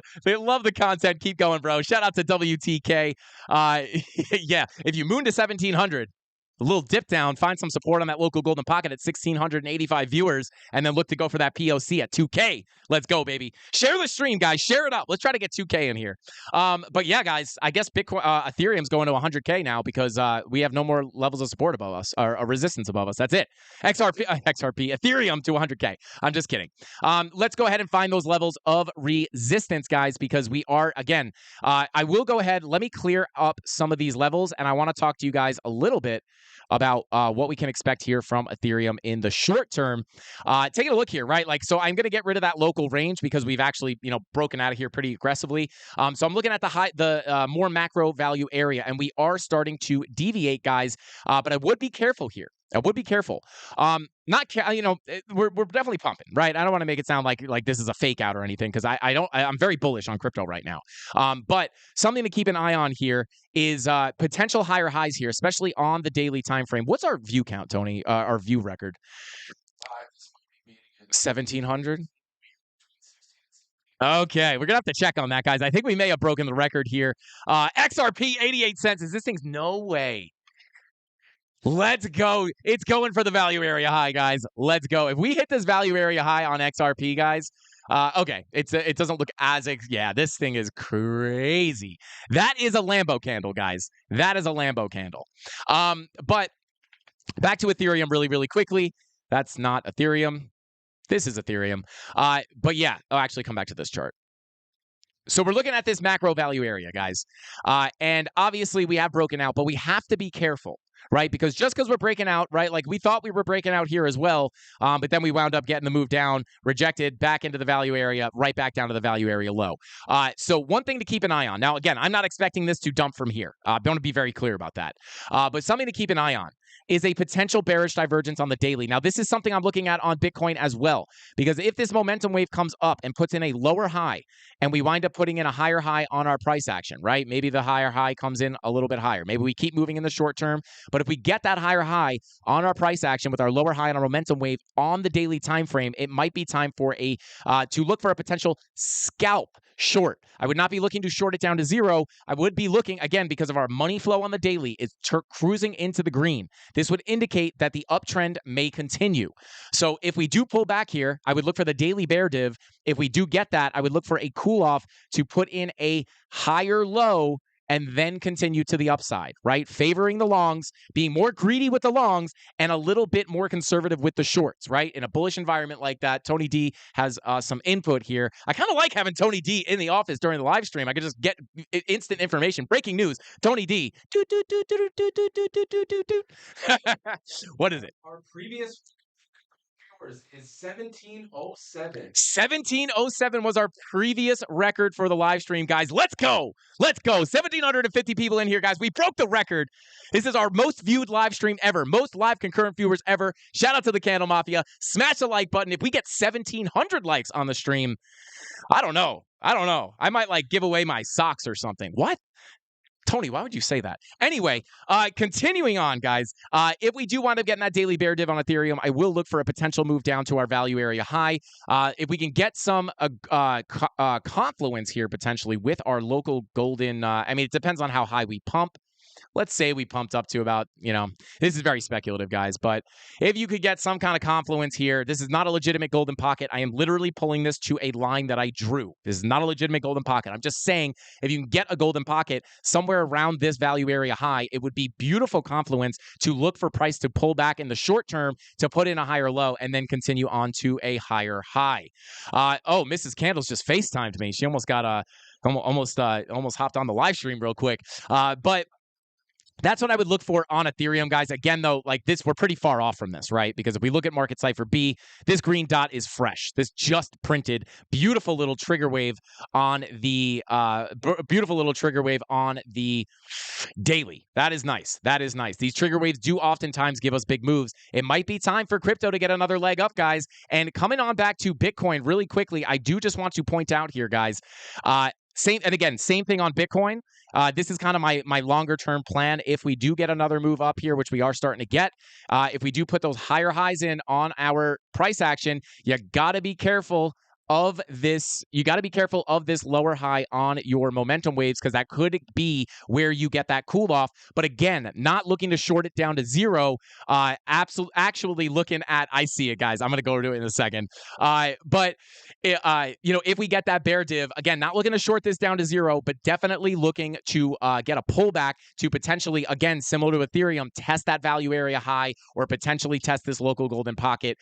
the content. Keep going, bro. Shout out to WTK. Yeah, if you moon to 1,700, a little dip down, find some support on that local golden pocket at 1,685 viewers, and then look to go for that POC at 2K. Let's go, baby. Share the stream, guys. Share it up. Let's try to get 2K in here. But yeah, guys, I guess Bitcoin, Ethereum's going to 100K now because we have no more levels of support above us or resistance above us. That's it. XRP, Ethereum to 100K. I'm just kidding. Let's go ahead and find those levels of resistance, guys, because we are, again, I will go ahead. Let me clear up some of these levels, and I want to talk to you guys a little bit about what we can expect here from Ethereum in the short term. Taking a look here, right? Like, so I'm going to get rid of that local range because we've actually, broken out of here pretty aggressively. So I'm looking at the more macro value area, and we are starting to deviate, guys. But I would be careful here. We're definitely pumping, right? I don't want to make it sound like this is a fake out or anything because I'm very bullish on crypto right now. But something to keep an eye on here is potential higher highs here, especially on the daily time frame. What's our view count, Tony? Our view record? 1,700. Okay, we're gonna have to check on that, guys. I think we may have broken the record here. XRP 88 cents. Is this thing's no way? Let's go. It's going for the value area high, guys. Let's go. If we hit this value area high on XRP, guys, okay, it doesn't look as this thing is crazy. That is a Lambo candle, guys. That is a Lambo candle. But back to Ethereum really, really quickly. That's not Ethereum. This is Ethereum. But yeah, I'll actually come back to this chart. So we're looking at this macro value area, guys. And obviously we have broken out, but we have to be careful, right? Because just because we're breaking out, right? Like we thought we were breaking out here as well, but then we wound up getting the move down, rejected, back into the value area, right back down to the value area low. So one thing to keep an eye on. Now, again, I'm not expecting this to dump from here. I want to be very clear about that. But something to keep an eye on is a potential bearish divergence on the daily. Now, this is something I'm looking at on Bitcoin as well, because if this momentum wave comes up and puts in a lower high and we wind up putting in a higher high on our price action, right? Maybe the higher high comes in a little bit higher. Maybe we keep moving in the short term, but if we get that higher high on our price action with our lower high on our momentum wave on the daily time frame, it might be time for to look for a potential scalp short. I would not be looking to short it down to zero. I would be looking, again, because of our money flow on the daily, it's cruising into the green. This would indicate that the uptrend may continue. So if we do pull back here, I would look for the daily bear div. If we do get that, I would look for a cool off to put in a higher low and then continue to the upside, right? Favoring the longs, being more greedy with the longs, and a little bit more conservative with the shorts, right? In a bullish environment like that, Tony D has some input here. I kind of like having Tony D in the office during the live stream. I could just get instant information. Breaking news, Tony D. What is it? Our previous viewers is 1707. 1707 was our previous record for the live stream, guys. Let's go. Let's go. 1,750 people in here, guys. We broke the record. This is our most viewed live stream ever. Most live concurrent viewers ever. Shout out to the Candle Mafia. Smash the like button. If we get 1,700 likes on the stream, I don't know. I might like give away my socks or something. What? Tony, why would you say that? Anyway, continuing on, guys. If we do wind up getting that daily bear div on Ethereum, I will look for a potential move down to our value area high. If we can get some confluence here potentially with our local golden, I mean, it depends on how high we pump. Let's say we pumped up to about, this is very speculative, guys, but if you could get some kind of confluence here, this is not a legitimate golden pocket. I am literally pulling this to a line that I drew. This is not a legitimate golden pocket. I'm just saying if you can get a golden pocket somewhere around this value area high, it would be beautiful confluence to look for price to pull back in the short term to put in a higher low and then continue on to a higher high. Oh, Mrs. Candles just FaceTimed me. She almost got almost hopped on the live stream real quick. But that's what I would look for on Ethereum, guys. Again, though, like this, we're pretty far off from this, right? Because if we look at Market Cipher B, this green dot is fresh. This just printed. Beautiful little trigger wave on the daily. That is nice. That is nice. These trigger waves do oftentimes give us big moves. It might be time for crypto to get another leg up, guys. And coming on back to Bitcoin really quickly, I do just want to point out here, guys. Same thing on Bitcoin. This is kind of my longer term plan. If we do get another move up here, which we are starting to get, if we do put those higher highs in on our price action, you got to be careful of this. You got to be careful of this lower high on your momentum waves because that could be where you get that cool off. But again, not looking to short it down to zero. Actually looking at, I see it, guys. I'm going to go to it in a second. But if we get that bear div, again, not looking to short this down to zero, but definitely looking to get a pullback to potentially, again, similar to Ethereum, test that value area high or potentially test this local golden pocket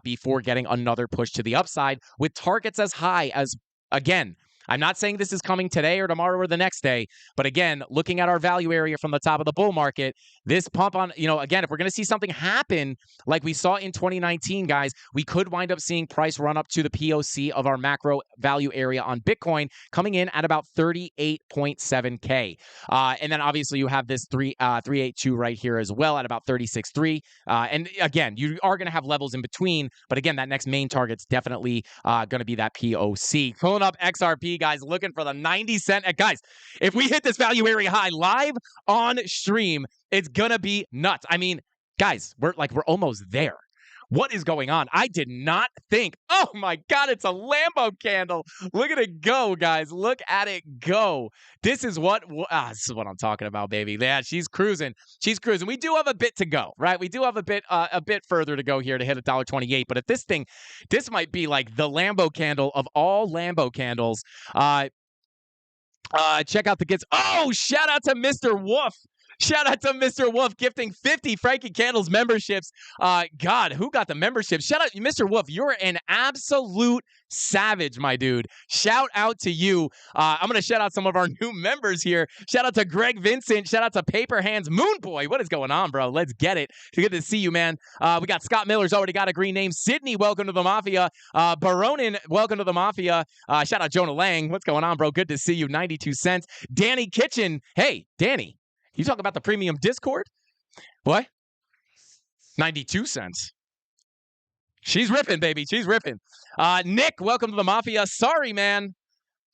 before getting another push to the upside with targets as high as, again, I'm not saying this is coming today or tomorrow or the next day, but again, looking at our value area from the top of the bull market, this pump on, again, if we're going to see something happen like we saw in 2019, guys, we could wind up seeing price run up to the POC of our macro value area on Bitcoin coming in at about 38.7K. And then obviously you have this 382 right here as well at about 36.3. And again, you are going to have levels in between, but again, that next main target's definitely going to be that POC. Pulling up XRP, guys, looking for the 90 cent. Guys, if we hit this value area high live on stream, it's gonna be nuts. I mean, guys, we're almost there. What is going on? I did not think. Oh my God, it's a Lambo candle. Look at it go, guys. Look at it go. This is what I'm talking about, baby. Yeah, she's cruising. She's cruising. We do have a bit to go, right? We do have a bit further to go here to hit $1.28. But at this might be like the Lambo candle of all Lambo candles. Check out the gifts. Oh, shout out to Mr. Wolf. Shout out to Mr. Wolf gifting 50 Frankie Candles memberships. God, who got the memberships? Shout out, Mr. Wolf. You're an absolute savage, my dude. Shout out to you. I'm going to shout out some of our new members here. Shout out to Greg Vincent. Shout out to Paper Hands Moon Boy. What is going on, bro? Let's get it. It's good to see you, man. We got Scott Miller's already got a green name. Sydney, welcome to the Mafia. Baronin, welcome to the Mafia. Shout out Jonah Lang. What's going on, bro? Good to see you. 92 cents. Danny Kitchen. Hey, Danny. You talk about the premium Discord? What? 92 cents. She's ripping, baby. She's ripping. Nick, welcome to the Mafia. Sorry, man.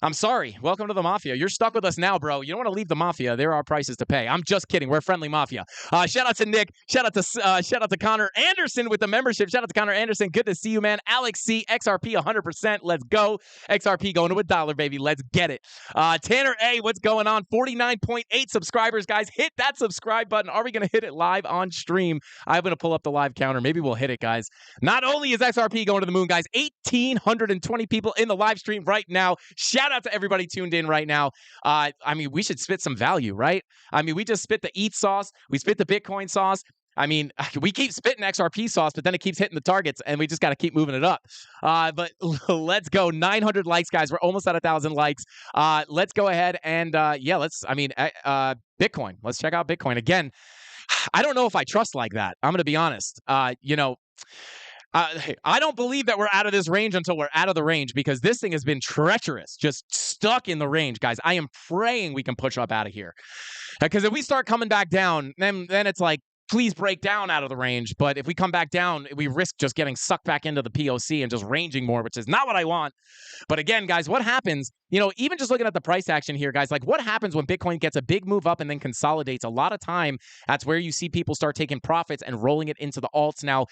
I'm sorry. Welcome to the Mafia. You're stuck with us now, bro. You don't want to leave the Mafia. There are prices to pay. I'm just kidding. We're a friendly Mafia. Shout out to Nick. Shout out to Connor Anderson with the membership. Shout out to Connor Anderson. Good to see you, man. Alex C. XRP 100%. Let's go. XRP going to $1, baby. Let's get it. Tanner A. What's going on? 49.8 subscribers, guys. Hit that subscribe button. Are we going to hit it live on stream? I'm going to pull up the live counter. Maybe we'll hit it, guys. Not only is XRP going to the moon, guys, 1,820 people in the live stream right now. Shout out to everybody tuned in right now. I mean, we should spit some value, right? I mean, we just spit the ETH sauce. We spit the Bitcoin sauce. I mean, we keep spitting XRP sauce, but then it keeps hitting the targets, and we just got to keep moving it up. But let's go. 900 likes, guys. We're almost at 1,000 likes. Let's go ahead and, Bitcoin. Let's check out Bitcoin. Again, I don't know if I trust like that. I'm going to be honest. I don't believe that we're out of this range until we're out of the range, because this thing has been treacherous, just stuck in the range, guys. I am praying we can push up out of here, because if we start coming back down, then it's like, please break down out of the range. But if we come back down, we risk just getting sucked back into the POC and just ranging more, which is not what I want. But again, guys, what happens, even just looking at the price action here, guys, like what happens when Bitcoin gets a big move up and then consolidates? A lot of time, that's where you see people start taking profits and rolling it into the alts. Now,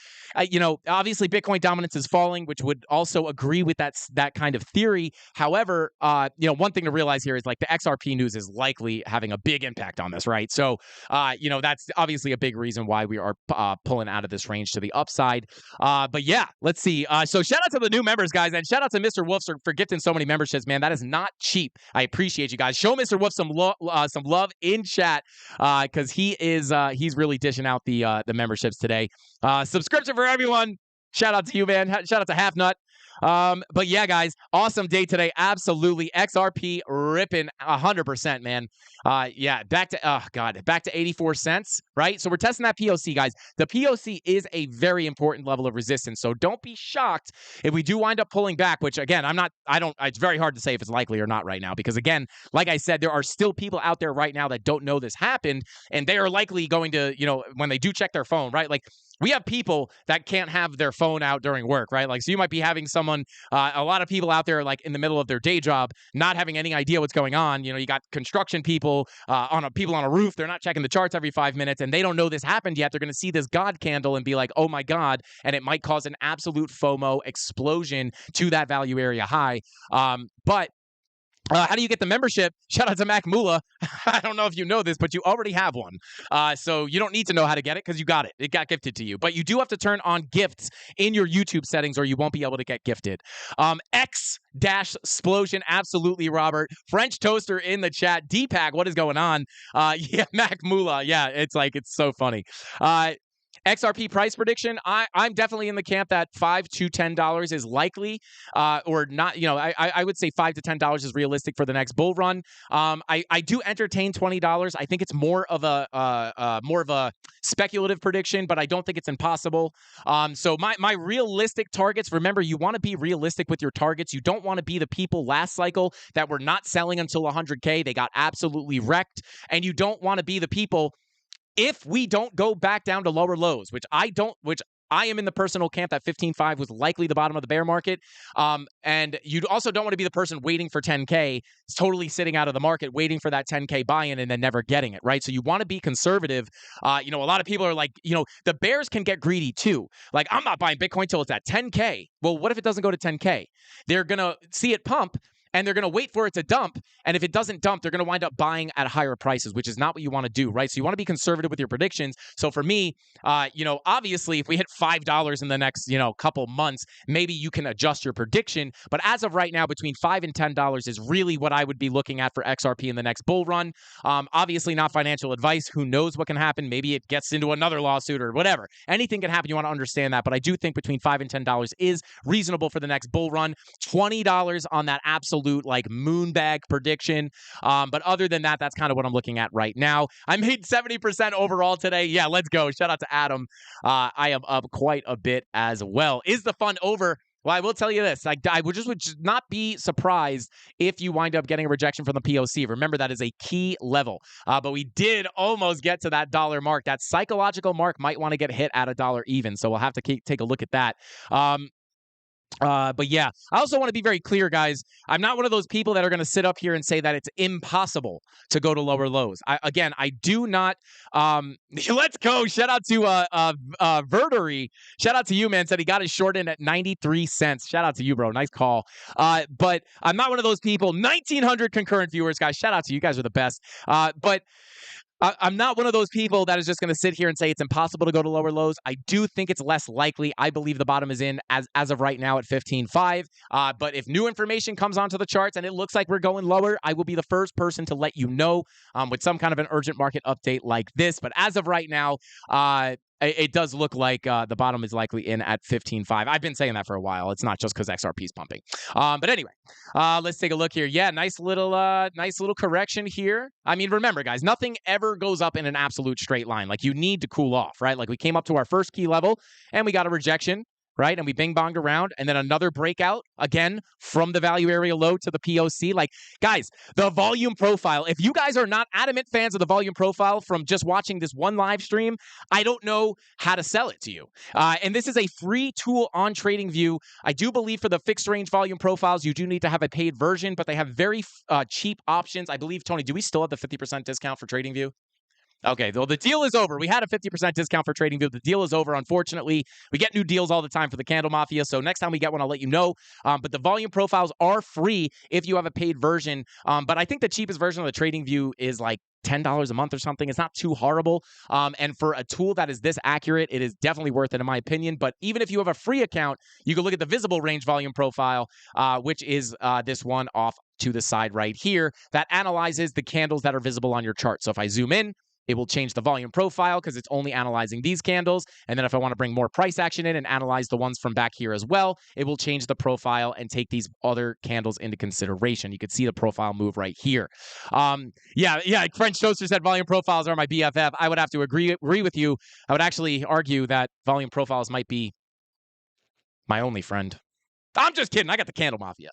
obviously Bitcoin dominance is falling, which would also agree with that kind of theory. However, one thing to realize here is like the XRP news is likely having a big impact on this, right? So, that's obviously a big reason why we are pulling out of this range to the upside. But yeah, let's see. So shout out to the new members, guys, and shout out to Mr. Wolf for gifting so many memberships, man. That is not cheap. I appreciate you guys. Show Mr. Wolf some love in chat, because he's really dishing out the memberships today. Subscription for everyone. Shout out to you, man. Shout out to Half Nut. But yeah, guys, awesome day today. Absolutely. XRP ripping 100%, man. Back to 84 cents, right? So we're testing that POC, guys. The POC is a very important level of resistance. So don't be shocked if we do wind up pulling back, which again, it's very hard to say if it's likely or not right now, because again, like I said, there are still people out there right now that don't know this happened, and they are likely going to, when they do check their phone, right? Like, we have people that can't have their phone out during work, right? Like, so you might be having someone, a lot of people out there, like in the middle of their day job, not having any idea what's going on. You got construction people, people on a roof. They're not checking the charts every 5 minutes, and they don't know this happened yet. They're going to see this God candle and be like, oh my God. And it might cause an absolute FOMO explosion to that value area high. But how do you get the membership? Shout out to Mac Mula. I don't know if you know this, but you already have one. So you don't need to know how to get it, because you got it. It got gifted to you. But you do have to turn on gifts in your YouTube settings, or you won't be able to get gifted. X-Splosion. Absolutely, Robert. French Toaster in the chat. Deepak, what is going on? Yeah, Mac Mula. Yeah, it's so funny. XRP price prediction, I'm definitely in the camp that $5 to $10 is likely, or not. I would say $5 to $10 is realistic for the next bull run. I do entertain $20. I think it's more of a speculative prediction, but I don't think it's impossible. So my realistic targets. Remember, you want to be realistic with your targets. You don't want to be the people last cycle that were not selling until 100K. They got absolutely wrecked, and you don't want to be the people, if we don't go back down to lower lows, which I am in the personal camp that 15.5 was likely the bottom of the bear market. And you also don't want to be the person waiting for 10K, totally sitting out of the market, waiting for that 10K buy-in and then never getting it, right? So you want to be conservative. A lot of people are like, the bears can get greedy too. Like, I'm not buying Bitcoin till it's at 10K. Well, what if it doesn't go to 10K? They're going to see it pump, and they're going to wait for it to dump. And if it doesn't dump, they're going to wind up buying at higher prices, which is not what you want to do, right? So you want to be conservative with your predictions. So for me, obviously, if we hit $5 in the next, couple months, maybe you can adjust your prediction. But as of right now, between $5 and $10 is really what I would be looking at for XRP in the next bull run. Obviously, not financial advice. Who knows what can happen? Maybe it gets into another lawsuit or whatever. Anything can happen. You want to understand that. But I do think between $5 and $10 is reasonable for the next bull run. $20 on that absolute moonbag prediction. But other than that, that's kind of what I'm looking at right now. I made 70% overall today. Yeah, let's go. Shout out to Adam. I am up quite a bit as well. Is the fun over? Well, I will tell you this. I would just not be surprised if you wind up getting a rejection from the POC. Remember, that is a key level. But we did almost get to that dollar mark. That psychological mark might want to get hit at $1 even. So we'll have to take a look at that. But yeah, I also want to be very clear, guys. I'm not one of those people that are going to sit up here and say that it's impossible to go to lower lows. I do not. Let's go. Shout out to Verdery. Shout out to you, man. Said he got his short in at 93 cents. Shout out to you, bro. Nice call. But I'm not one of those people. 1,900 concurrent viewers, guys. Shout out to you guys. Are the best. But I'm not one of those people that is just going to sit here and say it's impossible to go to lower lows. I do think it's less likely. I believe the bottom is in as of right now at 15.5. But if new information comes onto the charts and it looks like we're going lower, I will be the first person to let you know with some kind of an urgent market update like this. But as of right now, it does look like the bottom is likely in at 15.5. I've been saying that for a while. It's not just because XRP is pumping. But anyway, let's take a look here. Yeah, nice little correction here. I mean, remember, guys, nothing ever goes up in an absolute straight line. Like, you need to cool off, right? Like, we came up to our first key level and we got a rejection, right? And we bing-bonged around, and then another breakout, again, from the value area low to the POC. Like, guys, the volume profile, if you guys are not adamant fans of the volume profile from just watching this one live stream, I don't know how to sell it to you. And this is a free tool on TradingView. I do believe for the fixed range volume profiles, you do need to have a paid version, but they have very cheap options. I believe, Tony, do we still have the 50% discount for TradingView? Okay, well, the deal is over. We had a 50% discount for TradingView. The deal is over, unfortunately. We get new deals all the time for the CandleMafia, so next time we get one, I'll let you know. But the volume profiles are free if you have a paid version. But I think the cheapest version of the TradingView is like $10 a month or something. It's not too horrible. And for a tool that is this accurate, it is definitely worth it, in my opinion. But even if you have a free account, you can look at the visible range volume profile, which is this one off to the side right here that analyzes the candles that are visible on your chart. So if I zoom in, it will change the volume profile because it's only analyzing these candles. And then if I want to bring more price action in and analyze the ones from back here as well, it will change the profile and take these other candles into consideration. You can see the profile move right here. Yeah. French Toaster said volume profiles are my BFF. I would have to agree with you. I would actually argue that volume profiles might be my only friend. I'm just kidding. I got the CandleMafia.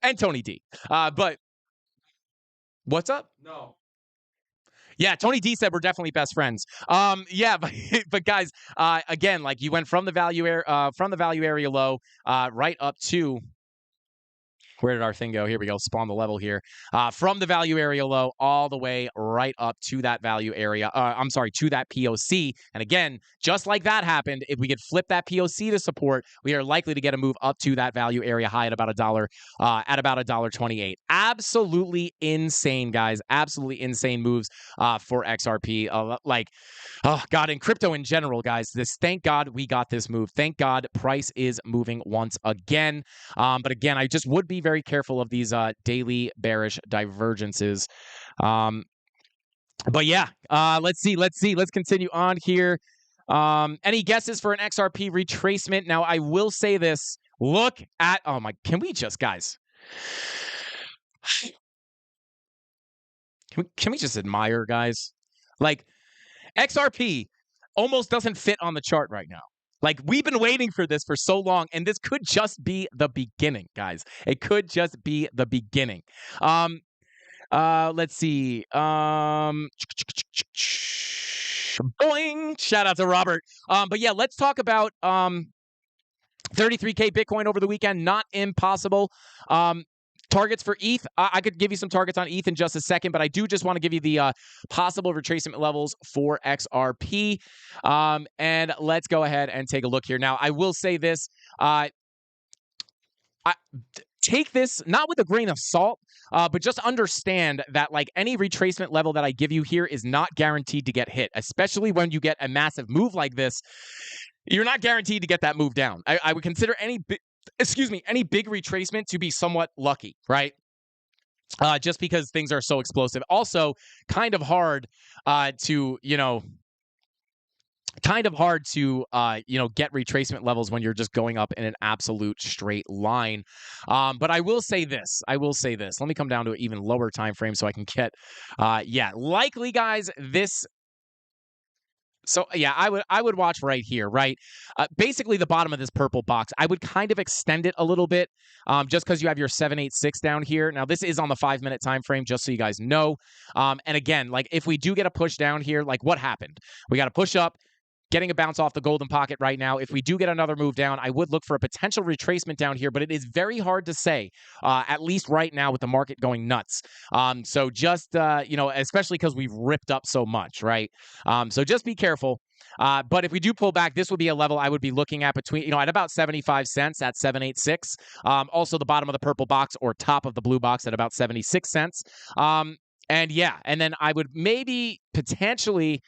And Tony D. But what's up? No. Yeah, Tony D said we're definitely best friends. Yeah, but guys, again, like, you went from the value area low, right up to, where did our thing go? Here we go. Spawn the level here. From the value area low all the way right up to that value area. To that POC. And again, just like that happened, if we could flip that POC to support, we are likely to get a move up to that value area high at about $1, at about $1.28. Absolutely insane, guys. Absolutely insane moves for XRP. Oh God, in crypto in general, guys. Thank God we got this move. Thank God price is moving once again. But again, I just would be very careful of these daily bearish divergences. But yeah, let's see. Let's continue on here. Any guesses for an XRP retracement? Now, I will say this. Look at, can we just, guys? Can we just admire, guys? Like, XRP almost doesn't fit on the chart right now. Like, we've been waiting for this for so long, and this could just be the beginning, guys. It could just be the beginning. Let's see. Boing! Shout out to Robert. But yeah, let's talk about 33K Bitcoin over the weekend. Not impossible. Targets for ETH. I could give you some targets on ETH in just a second, but I do just want to give you the possible retracement levels for XRP. And let's go ahead and take a look here. Now, I will say this. Take this not with a grain of salt, but just understand that, like, any retracement level that I give you here is not guaranteed to get hit, especially when you get a massive move like this. You're not guaranteed to get that move down. I would consider any big retracement to be somewhat lucky, right? Just because things are so explosive. Also, kind of hard to get retracement levels when you're just going up in an absolute straight line. But I will say this. Let me come down to an even lower time frame so I can get, likely, guys, this. So, yeah, I would watch right here, right? Basically, the bottom of this purple box, I would kind of extend it a little bit just because you have your 786 down here. Now, this is on the 5-minute time frame, just so you guys know. And again, like, if we do get a push down here, like, what happened? We got a push up, getting a bounce off the golden pocket right now. If we do get another move down, I would look for a potential retracement down here, but it is very hard to say, at least right now with the market going nuts. So just, especially because we've ripped up so much, right? So just be careful. But if we do pull back, this would be a level I would be looking at between, at about 75 cents at 786. Also the bottom of the purple box or top of the blue box at about 76 cents. And then I would maybe potentially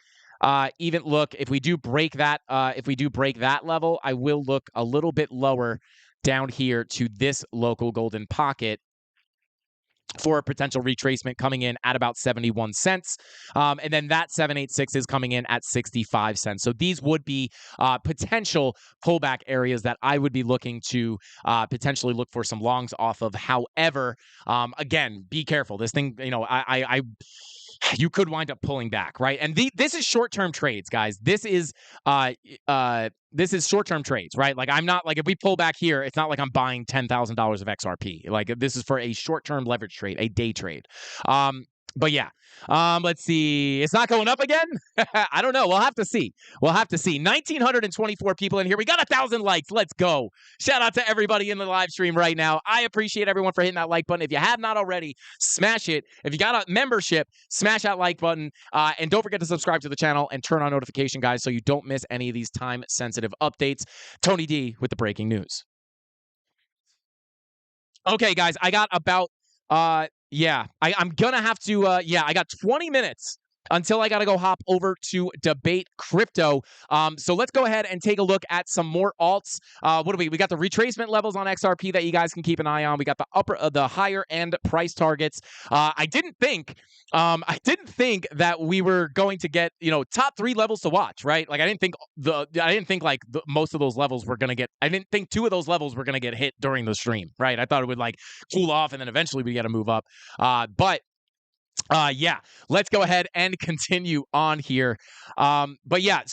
even look if we do break that level, I will look a little bit lower down here to this local golden pocket for a potential retracement coming in at about 71 cents. And then that 786 is coming in at 65 cents. So these would be potential pullback areas that I would be looking to potentially look for some longs off of. However, again, be careful. This thing, you could wind up pulling back, right? And this is short-term trades, guys. This is short-term trades, right? Like I'm not like if we pull back here, it's not like I'm buying $10,000 of XRP. Like this is for a short-term leverage trade, a day trade. But yeah, let's see. It's not going up again. I don't know. We'll have to see. 1,924 people in here. We got 1,000 likes. Let's go. Shout out to everybody in the live stream right now. I appreciate everyone for hitting that like button. If you have not already, smash it. If you got a membership, smash that like button. And don't forget to subscribe to the channel and turn on notification, guys, so you don't miss any of these time-sensitive updates. Tony D with the breaking news. Okay, guys, I got about I'm gonna have to I got 20 minutes until I got to go hop over to debate crypto. So let's go ahead and take a look at some more alts. What do we got? The retracement levels on XRP that you guys can keep an eye on. We got the higher end price targets. I didn't think that we were going to get, top 3 levels to watch, right? Like I didn't think most of those levels were going to get, I didn't think 2 of those levels were going to get hit during the stream, right? I thought it would like cool off and then eventually we got to move up. Let's go ahead and continue on here. So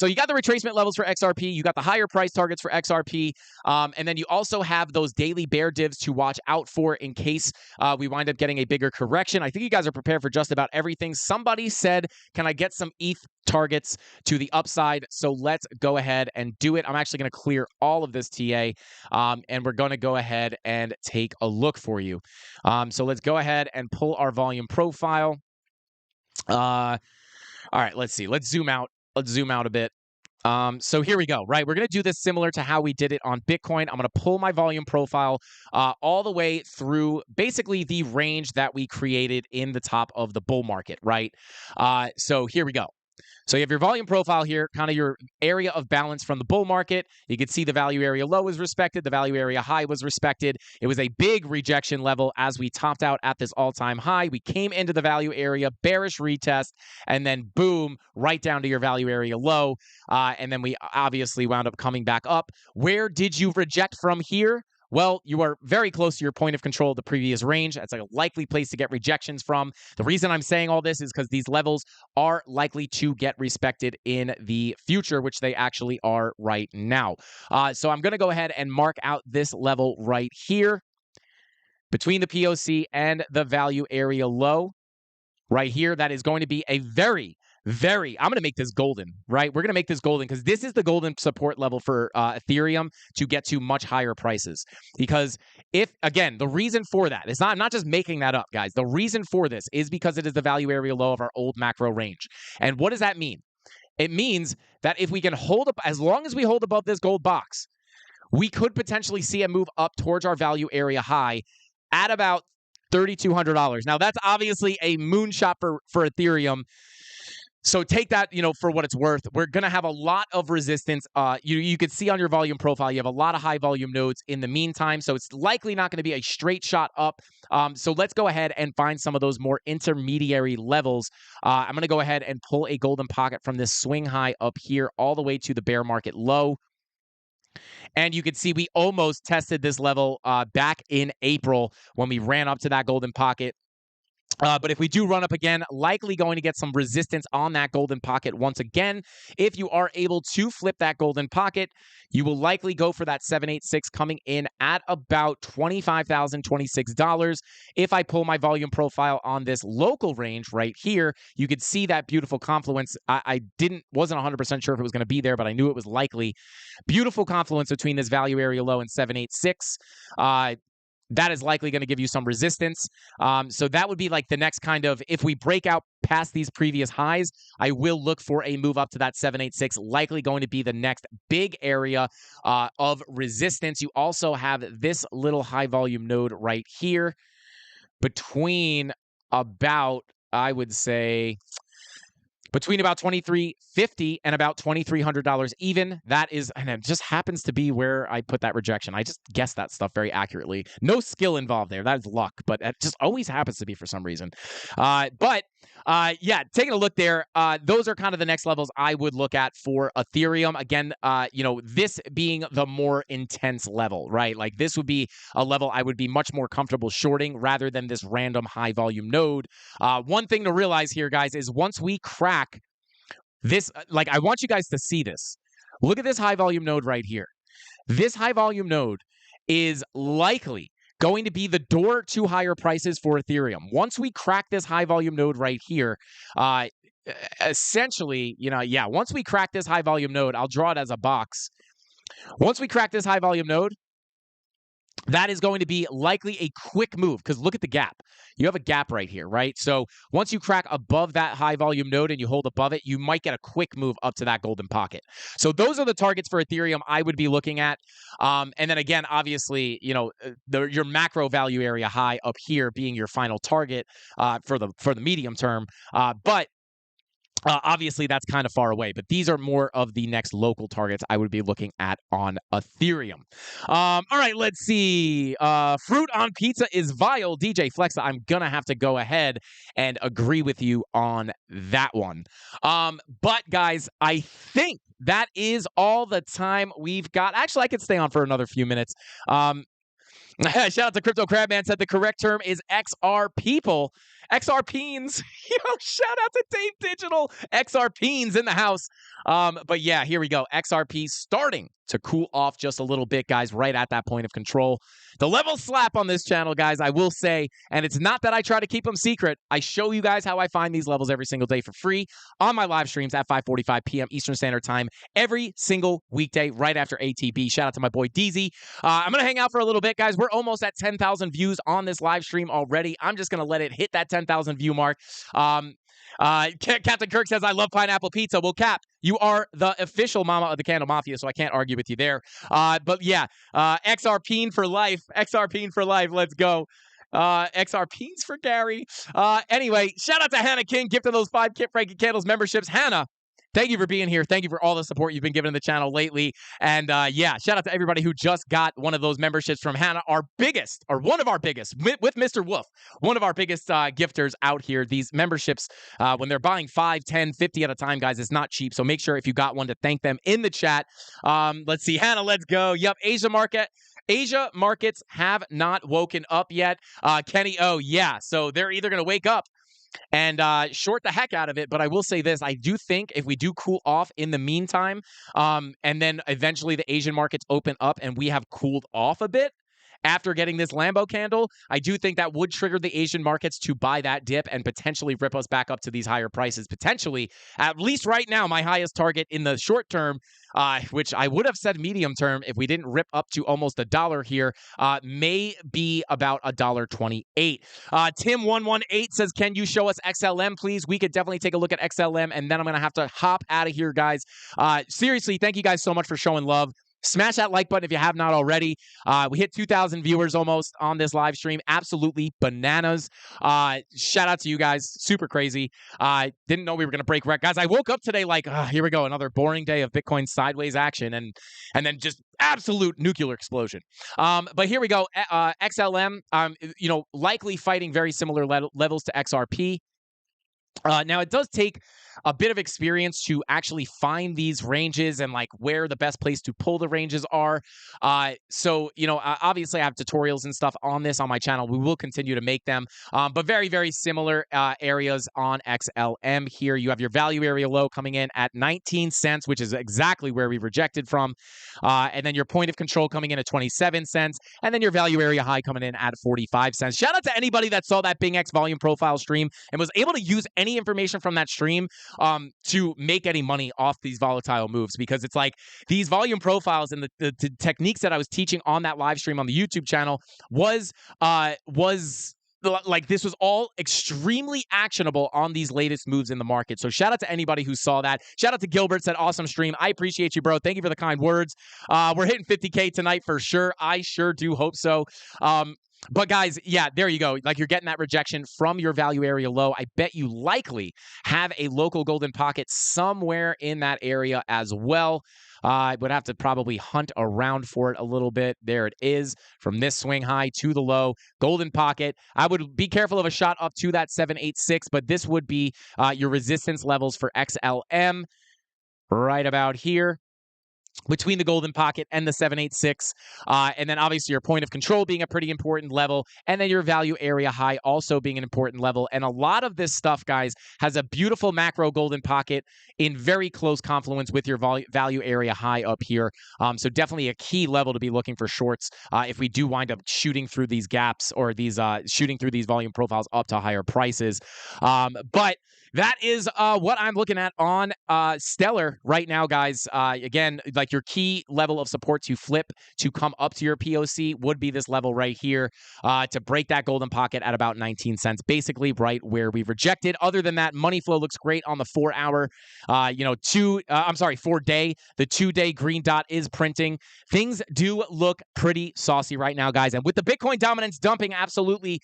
you got the retracement levels for XRP, you got the higher price targets for XRP, and then you also have those daily bear divs to watch out for in case we wind up getting a bigger correction. I think you guys are prepared for just about everything. Somebody said, can I get some ETH targets to the upside? So let's go ahead and do it. I'm actually going to clear all of this TA, and we're going to go ahead and take a look for you. So let's go ahead and pull our volume profile. All right, let's see. Let's zoom out. A bit. So here we go, right? We're going to do this similar to how we did it on Bitcoin. I'm going to pull my volume profile all the way through basically the range that we created in the top of the bull market, right? So here we go. So you have your volume profile here, kind of your area of balance from the bull market. You can see the value area low was respected. The value area high was respected. It was a big rejection level as we topped out at this all-time high. We came into the value area, bearish retest, and then boom, right down to your value area low. And then we obviously wound up coming back up. Where did you reject from here? Well, you are very close to your point of control of the previous range. That's a likely place to get rejections from. The reason I'm saying all this is because these levels are likely to get respected in the future, which they actually are right now. So I'm going to go ahead and mark out this level right here between the POC and the value area low. Right here, that is going to be a very, I'm going to make this golden, right? We're going to make this golden because this is the golden support level for Ethereum to get to much higher prices. Because the reason for that, I'm not just making that up, guys. The reason for this is because it is the value area low of our old macro range. And what does that mean? It means that if we can hold up, as long as we hold above this gold box, we could potentially see a move up towards our value area high at about $3,200. Now, that's obviously a moonshot for Ethereum. So take that, for what it's worth. We're going to have a lot of resistance. You could see on your volume profile, you have a lot of high volume nodes in the meantime. So it's likely not going to be a straight shot up. So let's go ahead and find some of those more intermediary levels. I'm going to go ahead and pull a golden pocket from this swing high up here all the way to the bear market low. And you can see we almost tested this level back in April when we ran up to that golden pocket. But if we do run up again, likely going to get some resistance on that golden pocket once again. If you are able to flip that golden pocket, you will likely go for that 786 coming in at about $25,026. If I pull my volume profile on this local range right here, you could see that beautiful confluence. I wasn't 100% sure if it was going to be there, but I knew it was likely. Beautiful confluence between this value area low and 786. That is likely going to give you some resistance. So that would be like the next kind of, if we break out past these previous highs, I will look for a move up to that 786, likely going to be the next big area of resistance. You also have this little high volume node right here between about, I would say, between about $2,350 and about $2,300 even. That is, and it just happens to be where I put that rejection. I just guessed that stuff very accurately. No skill involved there. That is luck, but it just always happens to be for some reason. Yeah, taking a look there, those are kind of the next levels I would look at for Ethereum. Again, this being the more intense level, right? Like this would be a level I would be much more comfortable shorting rather than this random high volume node. One thing to realize here, guys, is once we crack this, like I want you guys to see this. Look at this high volume node right here. This high volume node is likely going to be the door to higher prices for Ethereum. Once we crack this high volume node right here, essentially, once we crack this high volume node, I'll draw it as a box. Once we crack this high volume node, that is going to be likely a quick move because look at the gap. You have a gap right here, right? So once you crack above that high volume node and you hold above it, you might get a quick move up to that golden pocket. So those are the targets for Ethereum I would be looking at. And then again, obviously, your macro value area high up here being your final target for the medium term. But obviously, that's kind of far away, but these are more of the next local targets I would be looking at on Ethereum. All right, let's see. Fruit on pizza is vile. DJ Flexa, I'm going to have to go ahead and agree with you on that one. But, guys, I think that is all the time we've got. Actually, I could stay on for another few minutes. Shout out to Crypto Crabman, said the correct term is XR people. XRPeens. Shout out to Dave Digital. XRPeens in the house. But yeah, here we go. XRP starting to cool off just a little bit, guys, right at that point of control. The level slap on this channel, guys, I will say, and it's not that I try to keep them secret. I show you guys how I find these levels every single day for free on my live streams at 5:45 p.m. Eastern Standard Time every single weekday right after ATB. Shout out to my boy DZ. I'm going to hang out for a little bit, guys. We're almost at 10,000 views on this live stream already. I'm just going to let it hit that 10,000 view mark. Captain Kirk says, I love pineapple pizza. Well, Cap, you are the official mama of the CandleMafia, so I can't argue with you there. But yeah, XRPeen for life. XRPeen for life. Let's go. XRPeens for Gary. Anyway, shout out to Hannah King, gift of those 5 Frankie Candles memberships. Hannah, thank you for being here. Thank you for all the support you've been giving the channel lately. And yeah, shout out to everybody who just got one of those memberships from Hannah, one of our biggest, with Mr. Wolf, one of our biggest gifters out here. These memberships, when they're buying 5, 10, 50 at a time, guys, it's not cheap. So make sure if you got one to thank them in the chat. Let's see, Hannah, let's go. Yep, Asia markets have not woken up yet. Kenny, oh yeah, so they're either going to wake up and short the heck out of it. But I will say this, I do think if we do cool off in the meantime, and then eventually the Asian markets open up and we have cooled off a bit after getting this Lambo candle, I do think that would trigger the Asian markets to buy that dip and potentially rip us back up to these higher prices. Potentially, at least right now, my highest target in the short term, which I would have said medium term if we didn't rip up to almost $1 here, may be about $1.28. Tim118 says, can you show us XLM, please? We could definitely take a look at XLM, and then I'm going to have to hop out of here, guys. Seriously, thank you guys so much for showing love. Smash that like button if you have not already. We hit 2,000 viewers almost on this live stream. Absolutely bananas. Shout out to you guys. Super crazy. Didn't know we were going to break record. Guys, I woke up today like, here we go. Another boring day of Bitcoin sideways action and then just absolute nuclear explosion. But here we go. XLM, likely fighting very similar levels to XRP. Now, it does take a bit of experience to actually find these ranges and like where the best place to pull the ranges are. So, you know, obviously I have tutorials and stuff on this on my channel. We will continue to make them, but very, very similar areas on XLM here. You have your value area low coming in at 19 cents, which is exactly where we rejected from. And then your point of control coming in at 27 cents. And then your value area high coming in at 45 cents. Shout out to anybody that saw that Bing X volume profile stream and was able to use any information from that stream to make any money off these volatile moves, because it's like these volume profiles and the techniques that I was teaching on that live stream on the YouTube channel was like this was all extremely actionable on these latest moves in the market. So shout out to anybody who saw that. Shout out to Gilbert, said awesome stream. I appreciate you, bro. Thank you for the kind words. We're hitting 50K tonight for sure. I sure do hope so. But guys, yeah, there you go. Like, you're getting that rejection from your value area low. I bet you likely have a local golden pocket somewhere in that area as well. I would have to probably hunt around for it a little bit. There it is, from this swing high to the low. Golden pocket. I would be careful of a shot up to that 786, but this would be your resistance levels for XLM right about here, between the golden pocket and the 786, and then obviously your point of control being a pretty important level, and then your value area high also being an important level. And a lot of this stuff, guys, has a beautiful macro golden pocket in very close confluence with your value area high up here. So definitely a key level to be looking for shorts if we do wind up shooting through these gaps, or these shooting through these volume profiles up to higher prices. But that is what I'm looking at on Stellar right now, guys. Again, like, your key level of support to flip to come up to your POC would be this level right here to break that golden pocket at about 19 cents, basically right where we rejected. Other than that, money flow looks great on the 4 hour, 4 day. The 2-day green dot is printing. Things do look pretty saucy right now, guys. And with the Bitcoin dominance dumping absolutely,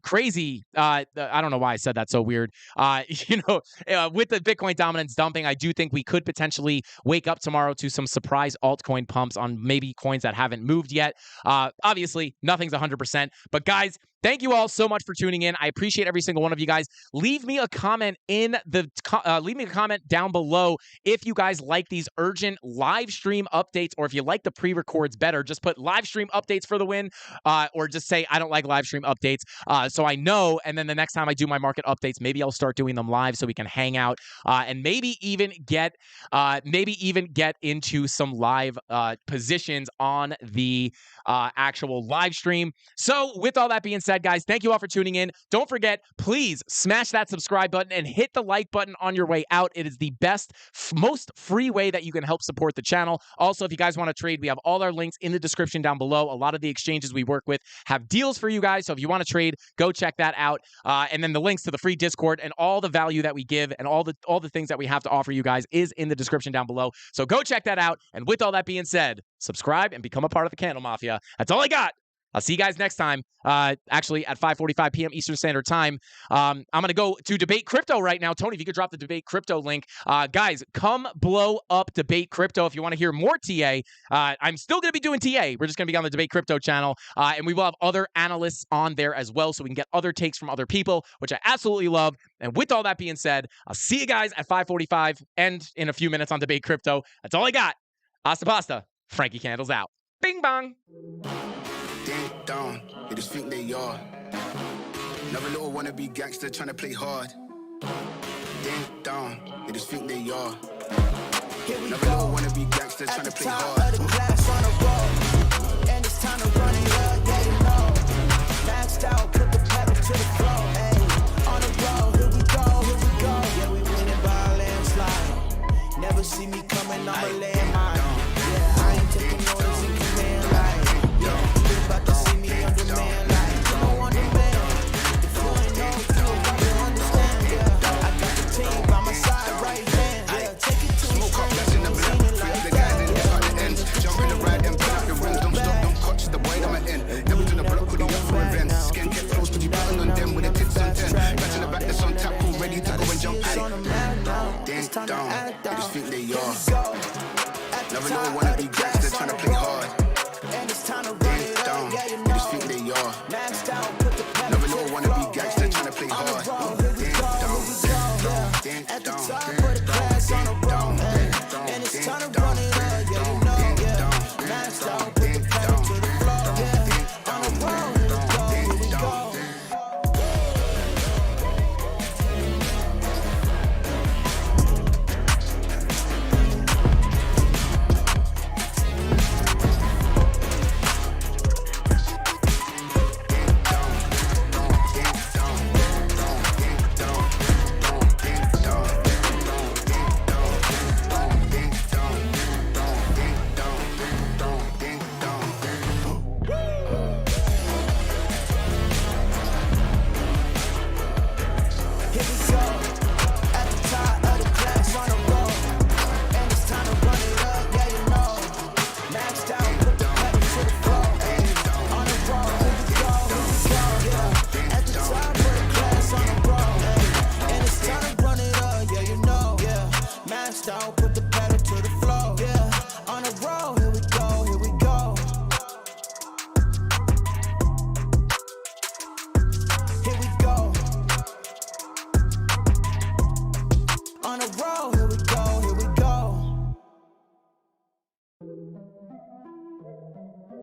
crazy. I don't know why I said that so weird. With the Bitcoin dominance dumping, I do think we could potentially wake up tomorrow to some surprise altcoin pumps on maybe coins that haven't moved yet. Obviously, nothing's 100%. But guys, thank you all so much for tuning in. I appreciate every single one of you guys. Leave me a comment down below if you guys like these urgent live stream updates, or if you like the pre-records better. Just put live stream updates for the win, or just say I don't like live stream updates, so I know. And then the next time I do my market updates, maybe I'll start doing them live so we can hang out, and maybe even get into some live positions on the actual live stream. So with all that being said, guys, thank you all for tuning in. Don't forget, please smash that subscribe button and hit the like button on your way out. It is the best, most free way that you can help support the channel. Also, if you guys want to trade, we have all our links in the description down below. A lot of the exchanges we work with have deals for you guys. So if you want to trade, go check that out. And then the links to the free Discord and all the value that we give and all the things that we have to offer you guys is in the description down below. So go check that out. And with all that being said, subscribe and become a part of the Candle Mafia. That's all I got. I'll see you guys next time, actually at 5:45 p.m. Eastern Standard Time. I'm going to go to Debate Crypto right now. Tony, if you could drop the Debate Crypto link. Guys, come blow up Debate Crypto if you want to hear more TA. I'm still going to be doing TA. We're just going to be on the Debate Crypto channel, and we will have other analysts on there as well, so we can get other takes from other people, which I absolutely love. And with all that being said, I'll see you guys at 5:45 and in a few minutes on Debate Crypto. That's all I got. Hasta pasta. Frankie Candles out. Bing bong. Ding dong, they just think they are. Another little wannabe gangster trying to play hard. Ding dong, they just think they are. Another little wannabe gangster trying to play hard. Class on a roll, and it's time to run it up, yeah, you know. Maxed out, put the pedal to the floor, ayy. On the road, here we go, yeah, we winning by a landslide. Never see me coming, I'ma lay mine. Yeah, I ain't taking orders in command, like, yeah, you about to see me on demand, like, you know, on demand. If you ain't know, you probably understand, yeah. I got the team by my side, right hand, yeah. Take it to Smoke up, that's in the block. Free up the guys and get out the ends. Jump in the ride and block the rims. Don't stop, don't catch the boy I'm in. Never to the block with the up for events. Skin get close, but you button on them with the tips on 10. Catch in the back, that's on tap, cool, ready to go and jump out. Ding dong, they just think they are. Never know wanna be gangster trying to play hard. Ding dong, they just think they are. Never know wanna be gangster trying to play hard. Ding dong, ding run it